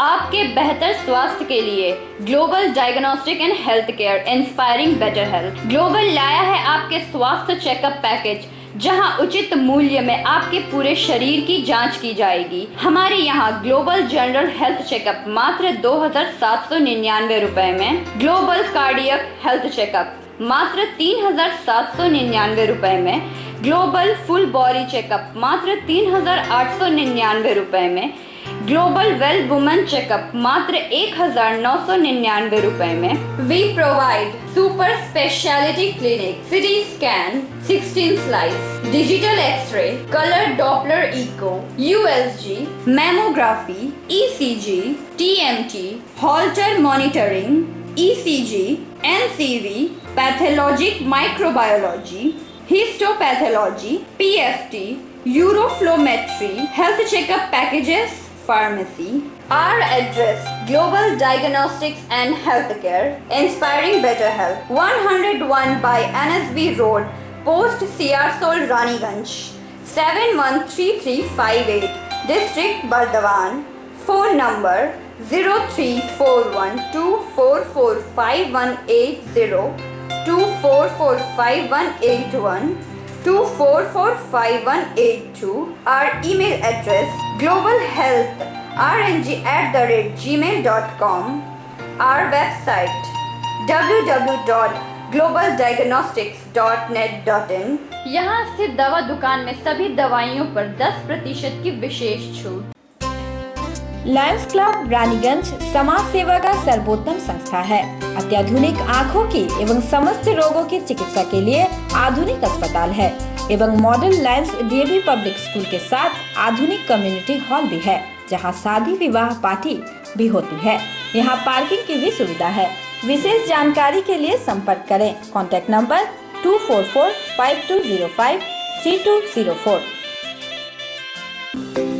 आपके बेहतर स्वास्थ्य के लिए global diagnostic and health care inspiring better health global लाया है आपके स्वास्थ्य चेकअप पैकेज, जहां उचित मूल्य में आपके पूरे शरीर की जांच की जाएगी। हमारे यहां ग्लोबल जनरल हेल्थ चेकअप मात्र 2799 रुपए में, ग्लोबल कार्डियक हेल्थ चेकअप मात्र 3799 रुपए में, ग्लोबल फुल बॉडी चेकअप मात्र 3899 रुपए में, ग्लोबल वेल वुमेन चेकअप मात्र 1999 रुपए में। We provide super speciality clinic, CT scan, 16 slice, digital x ray, colour Doppler echo, USG, mammography, ECG, TMT, Holter monitoring, ECG, NCV, pathologic microbiology, histopathology, PFT, uroflowmetry, health checkup packages, pharmacy. Our address: Global Diagnostics and Healthcare, inspiring better health. 101 by NSB Road, Post Siarsol, Raniganj. 713358, District Bardhaman. Phone number 0341244580, 24458181. 24458182. Our email address: globalhealthrng@gmail.com. Our website: www.globaldiagnostics.net.in. यहाँ स्थित दवा दुकान में सभी दवाइयों पर 10% की विशेष छूट। लायंस क्लब रानीगंज समाज सेवा का सर्वोत्तम संस्था है। अत्याधुनिक आँखों की एवं समस्त रोगों की चिकित्सा के लिए आधुनिक अस्पताल है एवं model Lions DAV public school के साथ आधुनिक कम्युनिटी हॉल भी है, जहां शादी विवाह पार्टी भी होती है। यहां पार्किंग की भी सुविधा है। विशेष जानकारी के लिए संपर्क करें। Contact number 244-5205-3204।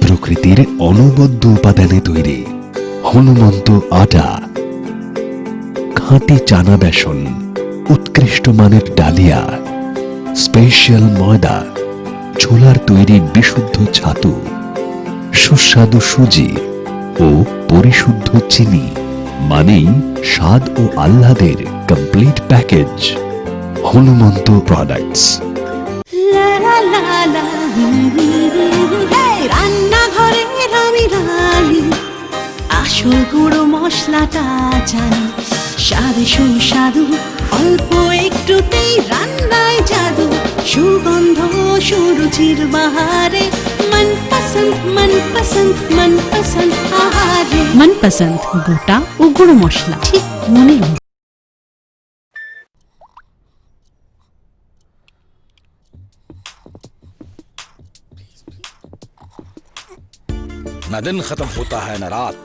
প্রকৃতির অনবদ্য উপাদানে তৈরি হনুমন্ত আটা, খাঁটি চানা বেসন, উৎকৃষ্ট মানের ডালিয়া, স্পেশাল ময়দা, ছোলার তৈরি বিশুদ্ধ ছাতু, সুস্বাদু সুজি ও পরিশুদ্ধ চিনি, মানেই স্বাদ ও আহ্লাদের কমপ্লিট প্যাকেজ। হনুমন্ত প্রোডাক্টস। রান্নাঘরের আমি রানী, আসল গুঁড়ো মশলাটা জানি, স্বাদে সুস্বাদু, অল্প একটুতেই রান্নায় জাদু, সুগন্ধ সুরুচির বাহারে, मनपसंद मनपसंद मनपसंद आहारे, मनपसंद গোটা ও গুঁড়ো মশলা ঠিক মনের মতো। न दिन खत्म होता है न रात,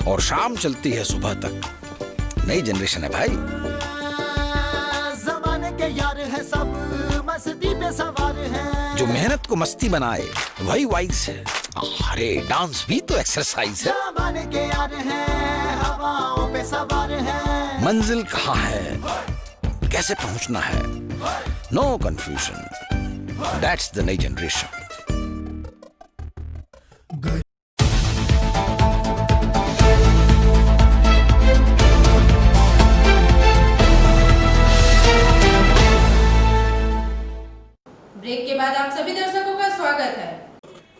और शाम चलती है सुबह तक। नई जनरेशन है भाई। ज़माने के यार है सब, मस्ती पे सवार है। जो मेहनत को मस्ती बनाए वही वाइज है। अरे डांस भी तो एक्सरसाइज है। ज़माने के यार है, हवाओं पे सवार है। मंजिल कहाँ है, कैसे पहुँचना है, No confusion. That's the new generation. Break के बाद आप सभी दर्शकों का स्वागत है।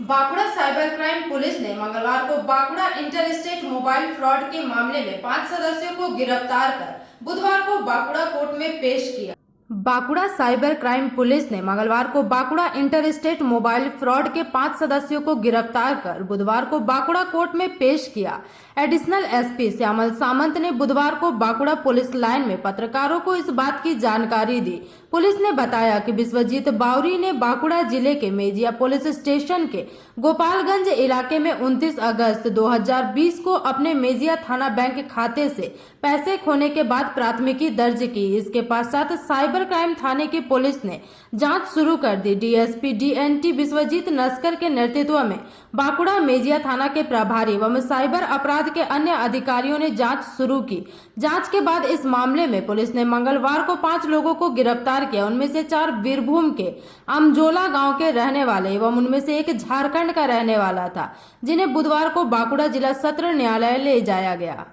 बांकुड़ा साइबर क्राइम पुलिस ने मंगलवार को Bankura inter state mobile fraud के मामले में 5 सदस्यों को गिरफ्तार कर बुधवार को बांकुड़ा कोर्ट में पेश किया। बांकुड़ा साइबर क्राइम पुलिस ने मंगलवार को Bankura inter state mobile fraud के 5 सदस्यों को गिरफ्तार कर बुधवार को बांकुड़ा कोर्ट में पेश किया। एडिशनल एसपी श्यामल सामंत ने बुधवार को बांकुड़ा पुलिस लाइन में पत्रकारों को इस बात की जानकारी दी। पुलिस ने बताया कि विश्वजीत बावरी ने बांकुड़ा जिले के मेजिया पुलिस स्टेशन के गोपालगंज इलाके में 29 अगस्त 2020 को अपने मेजिया थाना बैंक खाते से पैसे खोने के बाद प्राथमिकी दर्ज की। इसके पश्चात साइबर क्राइम थाने की पुलिस ने जांच शुरू कर दी। डीएसपी डीएनटी विश्वजीत नस्कर के नेतृत्व में बांकुड़ा मेजिया थाना के प्रभारी एवं साइबर अपराध के अन्य अधिकारियों ने जांच शुरू की। जांच के बाद इस मामले में पुलिस ने मंगलवार को 5 लोगों को गिरफ्तार किया। उनमें से 4 बीरभूम के अमजोला गांव के रहने वाले एवं उनमें से एक झारखंड का रहने वाला था, जिन्हें बुधवार को बांकुड़ा जिला सत्र न्यायालय ले जाया गया।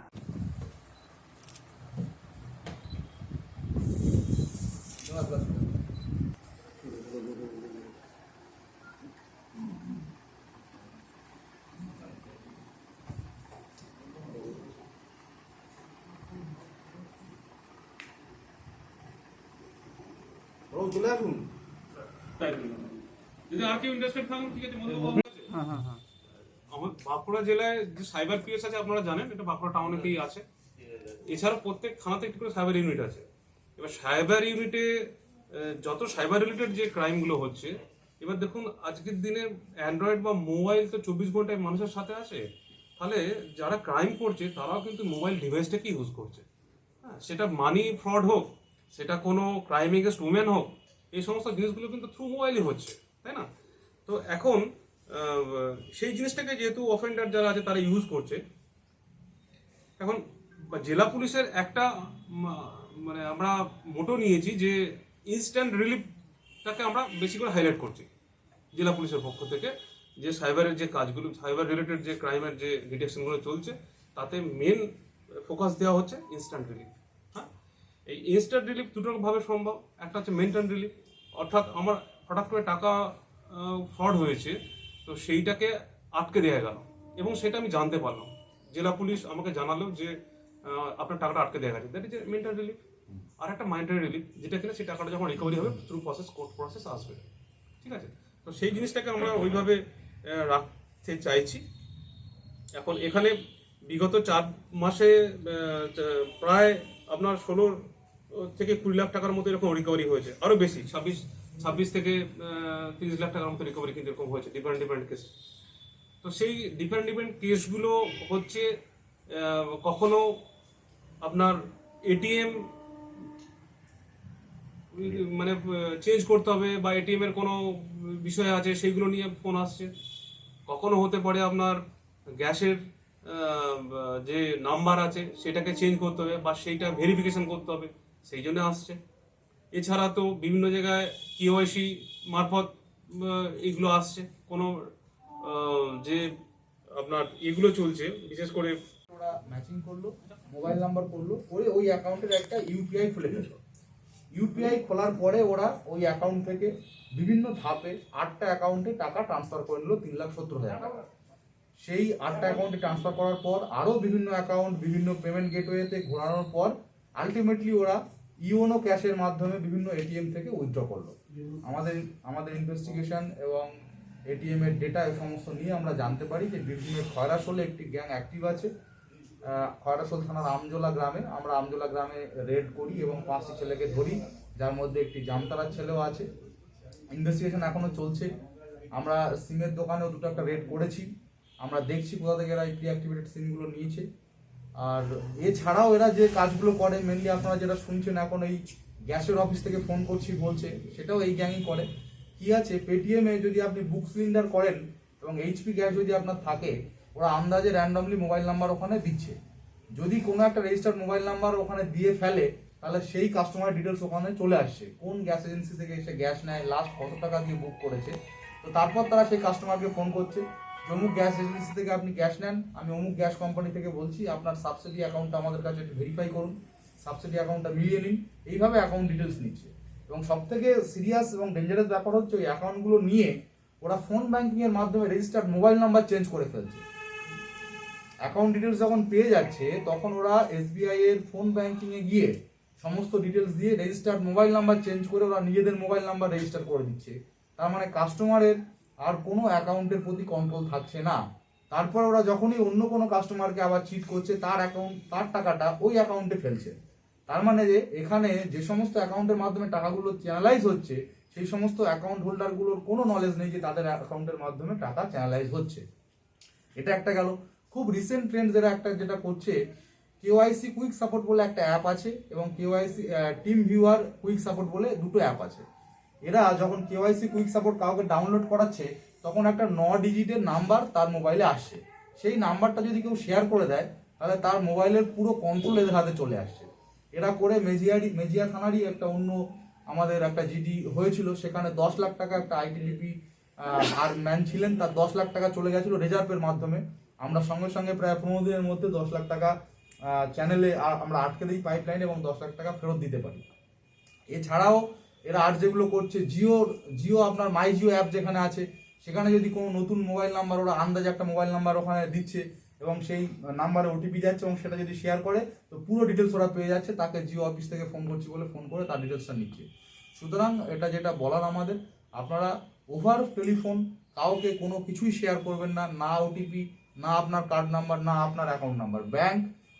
চলে আসুন যদি আর কেউ ইন্টারেস্টেড থাকুন ঠিক আছে আমার বাঁকুড়া জেলায় যে সাইবার পিএস আছে আপনারা জানেন, এটা বাঁকুড়া টাউনেতেই আছে। এছাড়া প্রত্যেক থানাতে একটু করে সাইবার ইউনিট আছে। এবার সাইবার ইউনিটে যত সাইবার রিলেটেড যে ক্রাইমগুলো হচ্ছে, এবার দেখুন আজকের দিনে অ্যান্ড্রয়েড বা মোবাইল তো 24 ঘন্টায় মানুষের সাথে আছে, তাহলে যারা ক্রাইম করছে তারাও কিন্তু মোবাইল ডিভাইসটাকে ইউজ করছে। হ্যাঁ, সেটা মানি ফ্রড হোক, সেটা কোনো ক্রাইম এগেন্স্ট উমেন হোক, এই সমস্ত জিনিসগুলো কিন্তু থ্রু মোবাইলই হচ্ছে, তাই না? তো এখন সেই জিনিসটাকে যেহেতু অফেন্ডার যারা আছে তারা ইউজ করছে, এখন জেলা পুলিশের একটা মানে আমরা মোটো নিয়েছি যে ইনস্ট্যান্ট রিলিফটাকে আমরা বেশি করে হাইলাইট করছি জেলা পুলিশের পক্ষ থেকে, যে সাইবারের যে কাজগুলো, সাইবার রিলেটেড যে ক্রাইমের যে ডিটেকশনগুলো চলছে, তাতে মেন ফোকাস দেওয়া হচ্ছে ইনস্ট্যান্ট রিলিফ। হ্যাঁ, এই ইনস্ট্যান্ট রিলিফ দুটো ভাবে সম্ভব। একটা হচ্ছে মেনটেন রিলিফ, অর্থাৎ আমার হঠাৎ করে টাকা ফ্রড হয়েছে, তো সেইটাকে আটকে দেওয়া গেল এবং সেটা আমি জানতে পারলাম, জেলা পুলিশ আমাকে জানালো যে আপনার টাকাটা আটকে দেওয়া গেছে, that is a mental relief. আর একটা মাইন্ডারি রিলিফ, যেটা কিনা সেই টাকাটা যখন রিকভারি হবে থ্রু প্রসেস, কোর্ট প্রসেস আসবে, ঠিক আছে? তো সেই জিনিসটাকে আমরা ওইভাবে রাখতে চাইছি। এখন এখানে বিগত 4 মাসে প্রায় আপনার 16 থেকে 20 লাখ টাকার মতো এরকম রিকভারি হয়েছে, আরও বেশি 26 থেকে 30 লাখ টাকার মতো রিকভারি কিন্তু এরকম হয়েছে ডিফারেন্ট কেস। তো সেই ডিফারেন্ট কেসগুলো হচ্ছে কখনো আপনার এটিএম মানে চেঞ্জ করতে হবে বা এটিএম এর কোনো বিষয় আছে সেইগুলো নিয়ে ফোন আসছে, কখনো হতে পারে আপনার গ্যাসের যে নাম্বার আছে সেটাকে চেঞ্জ করতে হবে বা সেইটা ভেরিফিকেশন করতে হবে, সেই জন্য আসছে। এছাড়া তো বিভিন্ন জায়গায় কেওয়াইসি মারফত এগুলো আসছে, কোনো যে আপনার এগুলো চলছে, বিশেষ করে ওরা ম্যাচিং করলো, মোবাইল নাম্বার করলো, করে ওই অ্যাকাউন্টের একটা ইউপিআই খুলে দিল। ইউপিআই খোলার পরে ওরা ওই অ্যাকাউন্ট থেকে বিভিন্ন ধাপে 8টা অ্যাকাউন্টে টাকা ট্রান্সফার করে নিল 3,70,000 টাকা। সেই 8টা অ্যাকাউন্টে ট্রান্সফার করার পর আরও বিভিন্ন অ্যাকাউন্ট বিভিন্ন পেমেন্ট গেটওয়েতে ঘোরানোর পর আলটিমেটলি ওরা ইওনো ক্যাশের মাধ্যমে বিভিন্ন এটিএম থেকে উইথড্র করলো। আমাদের ইনভেস্টিগেশন এবং এটিএম এর ডেটা এই সমস্ত নিয়ে আমরা জানতে পারি যে বীরভূমের খয়রাশোলে একটি গ্যাং অ্যাক্টিভ আছে। খয়রাশোল থানার আমজোলা গ্রামে আমরা আমজোলা গ্রামে রেড করি এবং 5টি ছেলেকে ধরি, যার মধ্যে একটি জামতারার ছেলেও আছে। ইনভেস্টিগেশন এখনও চলছে। আমরা সিমের দোকানেও দুটো একটা রেড করেছি। আমরা দেখছি কোথা থেকে এরা এই প্রি অ্যাক্টিভেটেড সিমগুলো নিয়েছে। আর এছাড়াও এরা যে কাজগুলো করে, মেনলি আপনারা যেটা শুনছেন এখন এই গ্যাসের অফিস থেকে ফোন করছি বলছে, সেটাও এই গ্যাংই করে। কি আছে, পেটিএমে যদি আপনি বুক সিলিন্ডার করেন এবং এইচপি গ্যাস যদি আপনার থাকে, ওরা আন্দাজে র্যান্ডমলি মোবাইল নাম্বার ওখানে দিচ্ছে। যদি কোনো একটা রেজিস্টার্ড মোবাইল নাম্বার ওখানে দিয়ে ফেলে, তাহলে সেই কাস্টমার ডিটেলস ওখানে চলে আসছে, কোন গ্যাস এজেন্সি থেকে এসে গ্যাস নেয়, লাস্ট কত টাকা দিয়ে বুক করেছে। তো তারপর তারা সেই কাস্টমারকে ফোন করছে, অমুক গ্যাস এজেন্সি থেকে আপনি গ্যাস নেন, আমি অমুক গ্যাস কোম্পানি থেকে বলছি, আপনার সাবসিডি অ্যাকাউন্টটা আমাদের কাছে একটু ভেরিফাই করুন, সাবসিডি অ্যাকাউন্টটা মিলিয়ে নিন। এইভাবে অ্যাকাউন্ট ডিটেলস নিচ্ছে। এবং সবথেকে সিরিয়াস এবং ডেঞ্জারাস ব্যাপার হচ্ছে ওই অ্যাকাউন্টগুলো নিয়ে ওরা ফোন ব্যাংকিংয়ের মাধ্যমে রেজিস্টার্ড মোবাইল নাম্বার চেঞ্জ করে ফেলছে। অ্যাকাউন্ট ডিটেলস যখন পেয়ে যাচ্ছে তখন ওরা SBI এর ফোন ব্যাংকিংয়ে গিয়ে সমস্ত ডিটেলস দিয়ে রেজিস্টার্ড মোবাইল নাম্বার চেঞ্জ করে ওরা নিজেদের মোবাইল নাম্বার রেজিস্টার করে দিচ্ছে। তার মানে কাস্টমারের আর কোনো অ্যাকাউন্টের প্রতি কন্ট্রোল থাকছে না। তারপর ওরা যখনই অন্য কোনো কাস্টমারকে আবার চিট করছে, তার টাকাটা ওই অ্যাকাউন্টে ফেলছে। তার মানে যে এখানে যে সমস্ত অ্যাকাউন্টের মাধ্যমে টাকাগুলো চ্যানেলাইজ হচ্ছে, সেই সমস্ত অ্যাকাউন্ট হোল্ডারগুলোর কোনো নলেজ নেই যে তাদের অ্যাকাউন্টের মাধ্যমে টাকা চ্যানেলাইজ হচ্ছে। এটা একটা গেল। খুব রিসেন্ট ট্রেন্ড যেটা করছে, KYC কুইক সাপোর্ট বলে একটা অ্যাপ আছে এবং KYC team viewer quick support বলে দুটো অ্যাপ আছে। এরা যখন KYC কুইক সাপোর্ট কাউকে ডাউনলোড করাচ্ছে তখন একটা 9 ডিজিটের নাম্বার তার মোবাইলে আসছে। সেই নাম্বারটা যদি কেউ শেয়ার করে দেয় তাহলে তার মোবাইলের পুরো কন্ট্রোল এদের হাতে চলে আসছে। এরা করে মেজিয়া থানারই একটা অন্য আমাদের একটা জিডি হয়েছিল, সেখানে 10 লাখ টাকা একটা ITDP আর ম্যান ছিলেন, তার 10 লাখ টাকা চলে গেছিলো রিজার্ভের মাধ্যমে। আমরা সঙ্গে সঙ্গে প্রায় 15 দিনের মধ্যে 10 লাখ টাকা চ্যানেলে আমরা আটকে দিই পাইপলাইন এবং 10 লাখ টাকা ফেরত দিতে পারি। এছাড়াও এরা আর যেগুলো করছে, জিও আপনার মাই জিও অ্যাপ যেখানে আছে সেখানে যদি কোনো নতুন মোবাইল নাম্বার ওরা আন্দাজে একটা মোবাইল নাম্বার ওখানে দিচ্ছে এবং সেই নাম্বারে OTP যাচ্ছে এবং সেটা যদি শেয়ার করে তো পুরো ডিটেলস ওরা পেয়ে যাচ্ছে, তাকে জিও অফিস থেকে ফোন করছি বলে ফোন করে তার ডিটেলসটা নিচ্ছে। সুতরাং এটা যেটা বলার আমাদের, আপনারা ওভার টেলিফোন কাউকে কোনো কিছুই শেয়ার করবেন না, না OTP, না আপনার কার্ড নাম্বার, না আপনার অ্যাকাউন্ট নাম্বার। ব্যাংক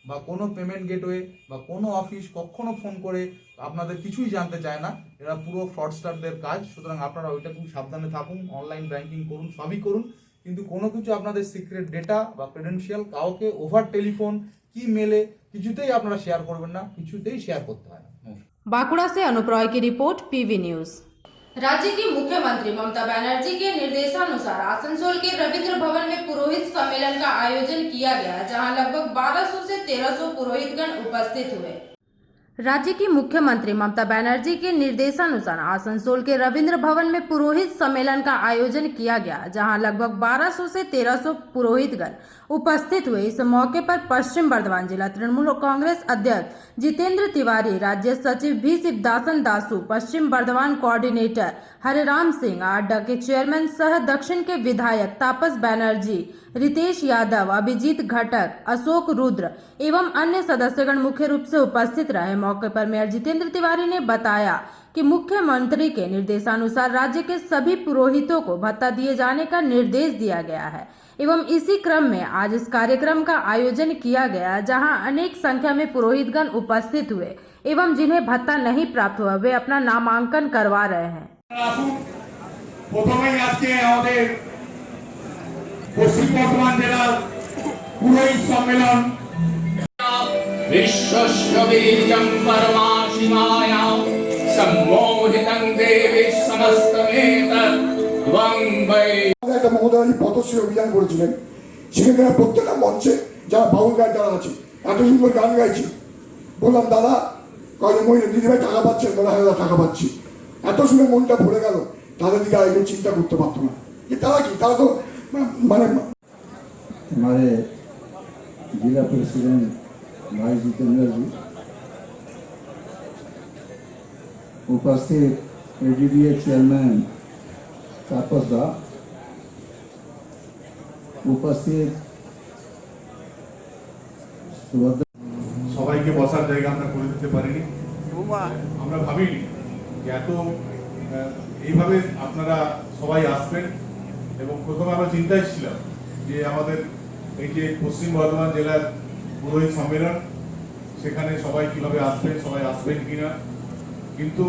বা কোনো পেমেন্ট গেটওয়ে বা কোনো অফিস কখনো ফোন করে আপনাদের কিছুই জানতে চায় না, এরা পুরো ফ্রডস্টারদের কাজ। সুতরাং আপনারা ওইটা খুব সাবধানে থাকুন, অনলাইন ব্যাংকিং করুন, সবই করুন, কিন্তু কোনো কিছু আপনাদের সিক্রেট ডেটা বা ক্রেডেন্সিয়াল কাউকে ওভার টেলিফোন কি মেলে কিছুতেই আপনারা শেয়ার করবেন না, কিছুতেই শেয়ার করতে হয় না। बांकुड़ा से अनुप रॉय की रिपोर्ट, PV न्यूज। राज्य की मुख्यमंत्री ममता बनर्जी के निर्देशानुसार आसनसोल के रविंद्र भवन में पुरोहित सम्मेलन का आयोजन किया गया, जहां लगभग 1200 से 1300 पुरोहितगण उपस्थित हुए। राज्य की मुख्यमंत्री ममता बनर्जी के निर्देशानुसार आसनसोल के रविंद्र भवन में पुरोहित सम्मेलन का आयोजन किया गया, जहां लगभग 1200 से 1300 पुरोहितगण उपस्थित हुए। इस मौके पर पश्चिम बर्धमान जिला तृणमूल कांग्रेस अध्यक्ष जितेंद्र तिवारी, राज्य सचिव भी शिवदासन दासू, पश्चिम बर्धमान कोऑर्डिनेटर हरिराम सिंह, आड्डा के चेयरमैन सह दक्षिण के विधायक तापस बैनर्जी, रितेश यादव, अभिजीत घटक, अशोक रुद्र एवं अन्य सदस्यगण मुख्य रूप से उपस्थित रहे। मौके पर मेयर जितेंद्र तिवारी ने बताया कि मुख्यमंत्री के निर्देशानुसार राज्य के सभी पुरोहितों को भत्ता दिए जाने का निर्देश दिया गया है एवं इसी क्रम में आज इस कार्यक्रम का आयोजन किया गया, जहां अनेक संख्या में पुरोहितगण उपस्थित हुए एवं जिन्हें भत्ता नहीं प्राप्त हुआ वे अपना नामांकन करवा रहे हैं। পশ্চিম বর্ধমান জেলার পুরোহিত সম্মেলন বিশ্বস্য বীর্যং পরমাশিমায়া সম্মোহিতং দেবী সমস্তমেতৎ ত্বং বৈ। একটা মহোদয় পথশ্রী অভিযান করেছিলেন, সেখানে প্রত্যেকটা মঞ্চে যারা বাউল গায়ক যারা আছে এত সুন্দর গান গাইছি, বললাম দাদা কয়েকজন মহিলা দিদিভাই টাকা পাচ্ছেন, বলে হ্যাঁ টাকা পাচ্ছি। এত সুন্দর মনটা ভরে গেল, তাদের দিকে আগে চিন্তা করতে পারতো না যে তারা কি, তারা তো মানে। हमारे जिला प्रेसिडेंट भाई जितेंद्र जी, उपस्थित ADDA चेयरमैन तापस दा, उपस्थित সবাইকে বসার জায়গা আমরা করে দিতে পারিনি। আমরা ভাবিনি যে এত এইভাবে আপনারা সবাই আসবেন, এবং প্রথমে আমরা চিন্তায় ছিলাম যে আমাদের এই যে পশ্চিম বর্ধমান জেলার পুরোহিত সম্মেলন, সেখানে সবাই কিভাবে আসবেন, সবাই আসবেন কিনা, কিন্তু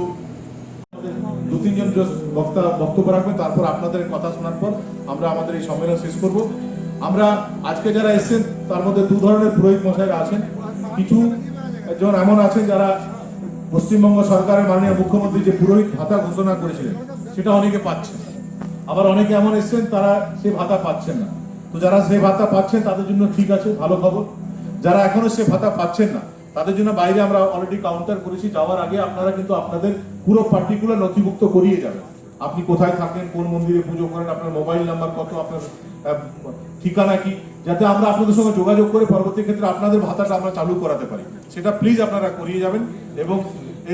2-3 জন বক্তা বক্তব্য রাখবেন, তারপর আপনাদের কথা শোনার পর আমরা আমাদের এই সম্মেলন শেষ করব। আমরা আজকে যারা এসেছেন তার মধ্যে 2 ধরনের পুরোহিত মশাইরা আছেন। কিছু জন এমন আছেন যারা পশ্চিমবঙ্গ সরকারের মাননীয় মুখ্যমন্ত্রী যে পুরোহিত ভাতা ঘোষণা করেছিলেন সেটা অনেকে পাচ্ছেন, আবার অনেকে এমন এসেছেন তারা সেই ভাতা পাচ্ছেন না। তো যারা সেই ভাতা পাচ্ছেন তাদের জন্য ঠিক আছে, ভালো খবর। যারা এখনো সে ভাতা পাচ্ছেন না তাদের জন্য বাইরে আমরা অলরেডি কাউন্টার করেছি। যাওয়ার আগে আপনারা কিন্তু আপনাদের পুরো পার্টিকুলার নথিভুক্ত করিয়ে যাবেন। আপনি কোথায় থাকেন, কোন মন্দিরে পুজো করেন, আপনার মোবাইল নাম্বার কত, আপনার ঠিকানা কি, যাতে আমরা আপনাদের সঙ্গে যোগাযোগ করে পরবর্তী ক্ষেত্রে আপনাদের ভাতাটা আমরা চালু করাতে পারি, সেটা প্লিজ আপনারা করিয়ে যাবেন। এবং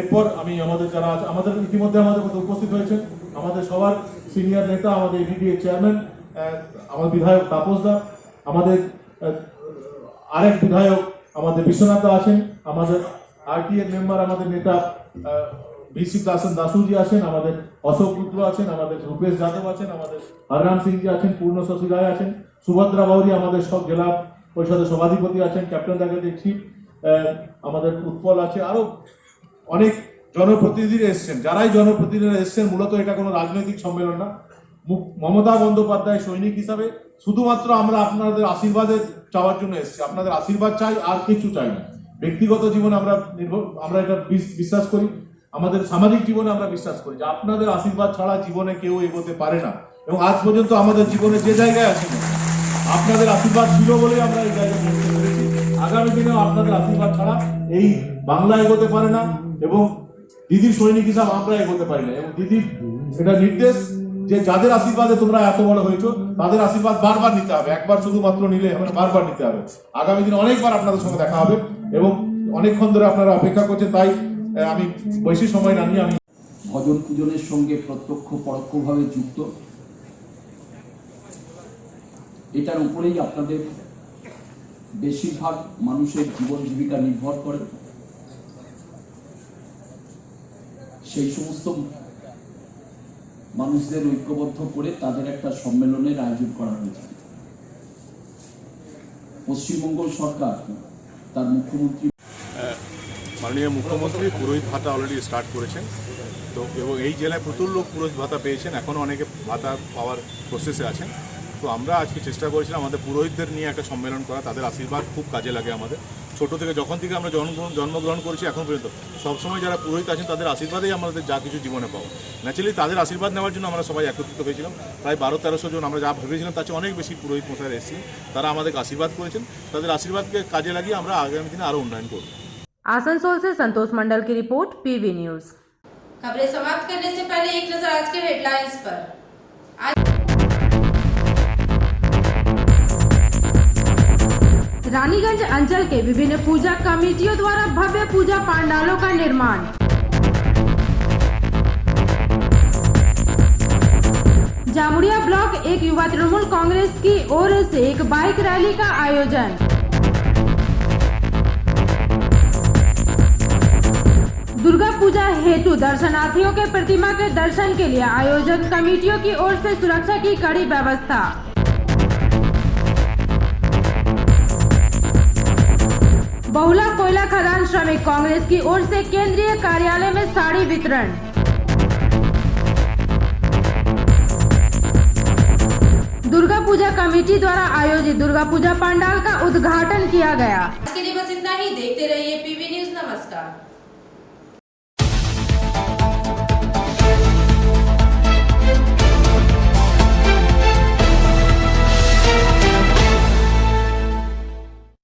এরপর আমি আমাদের যারা আমাদের ইতিমধ্যে আমাদের মধ্যে উপস্থিত হয়েছেন আমাদের সবার সিনিয়র নেতা, আমাদের এডিডিএ চেয়ারম্যান, আমাদের বিধায়ক তাপস দা, আমাদের আরেক বিধায়ক আমাদের বিশ্বনাথ দা আছেন, আমাদের আরটিএর মেম্বার আমাদের নেতা ভিসি দাসন দাসুজি আছেন, আমাদের অশোক রুদ্র আছেন, আমাদের রূপেশ যাদব আছেন, আমাদের হররাম সিংজি আছেন, পূর্ণ শশী রায় আছেন, সুভদ্রা বাউরি আমাদের সব জেলা পরিষদের সভাধিপতি আছেন, ক্যাপ্টেন দাকে দেখছি, আমাদের উৎপল আছে, আরো অনেক জনপ্রতিনিধিরা এসছেন। যারাই জনপ্রতিনিধিরা এসছেন, মূলত এটা কোনো রাজনৈতিক সম্মেলন না। মমতা বন্দ্যোপাধ্যায় সৈনিক হিসাবে শুধুমাত্র আমরা আপনাদের আশীর্বাদের চাওয়ার জন্য এসেছি। আপনাদের আশীর্বাদ চাই, আর কিছু চাই না। ব্যক্তিগত জীবনে আমরা এটা বিশ্বাস করি, আমাদের সামাজিক জীবনে আমরা বিশ্বাস করি যে আপনাদের আশীর্বাদ ছাড়া জীবনে কেউ এগোতে পারে না। এবং আজ পর্যন্ত আমাদের জীবনে যে জায়গায় আছি না, আপনাদের আশীর্বাদ ছিল বলেই আমরা এই জায়গায় পৌঁছতে পেরেছি। আগামী দিনেও আপনাদের আশীর্বাদ ছাড়া এই বাংলা এগোতে পারে না, এবং দিদির সৈনিক হিসাবে আমরা এগোতে পারি না। এবং দিদির এটা নির্দেশ যে যাদের আশীর্বাদে তোমরা এত বড় হয়েছো, তাদের আশীর্বাদ বারবার নিতে হবে। একবার শুধুমাত্র নিলে হবে না, বারবার নিতে হবে। আগামী দিনে অনেকবার আপনাদের সঙ্গে দেখা হবে, এবং অনেকক্ষণ ধরে আপনারা অপেক্ষা করছেন, তাই আমি বেশি সময় না নিয়ে আমি ভজন পূজনের সঙ্গে প্রত্যক্ষ পরোক্ষভাবে যুক্ত। এটার উপরেই আপনাদের বেশিরভাগ মানুষের জীবন জীবিকা নির্ভর করে। সেই সমস্ত মানুষদের ঐক্যবদ্ধ করে তাদের একটা সম্মেলনের আয়োজন করা হয়েছে। পশ্চিমবঙ্গ সরকার তার মুখ্যমন্ত্রী মাননীয় মুখ্যমন্ত্রী পুরোহিত ভাতা অলরেডি স্টার্ট করেছেন। তো এবং এই জেলায় প্রচুর লোক পুরোহিত ভাতা পেয়েছেন, এখনও অনেকে ভাতা পাওয়ার প্রসেসে আছেন। তো আমরা আজকে চেষ্টা করেছিলাম আমাদের পুরোহিতদের নিয়ে একটা সম্মেলন করা। তাদের আশীর্বাদ খুব কাজে লাগে আমাদের। ছোট থেকে যখন থেকে আমরা জন্মগ্রহণ করেছি এখন পর্যন্ত সবসময় যারা পুরোহিত আছেন তাদের আশীর্বাদেই আমাদের যা কিছু জীবনে পাবো। ন্যাচারালি তাদের আশীর্বাদ নেওয়ার জন্য আমরা সবাই একত্রিত হয়েছিলাম। প্রায় 1200-1300 জন আমরা যা ভেবেছিলাম তার চেয়ে অনেক বেশি পুরোহিত মশাইরা এসেছেন। তারা আমাদেরকে আশীর্বাদ করেছেন। তাদের আশীর্বাদকে কাজে লাগিয়ে আমরা আগামী দিনে আরও উন্নয়ন করব। आसनसोल से संतोष मंडल की रिपोर्ट, पीवी न्यूज। खबरें समाप्त करने से पहले एक नजर आज के हेडलाइंस पर। रानीगंज अंचल के विभिन्न पूजा कमेटियों द्वारा भव्य पूजा पंडालों का निर्माण। जामुड़िया ब्लॉक एक युवा तृणमूल कांग्रेस की ओर से एक बाइक रैली का आयोजन। दुर्गा पूजा हेतु दर्शनार्थियों के प्रतिमा के दर्शन के लिए आयोजन कमेटियों की ओर से सुरक्षा की कड़ी व्यवस्था। बहुला कोयला खदान श्रमिक कांग्रेस की ओर से केंद्रीय कार्यालय में साड़ी वितरण। दुर्गा पूजा कमेटी द्वारा आयोजित दुर्गा पूजा पंडाल का उद्घाटन किया गया। आज के लिए बस इतना ही। देखते रहिए पीवी न्यूज। नमस्कार।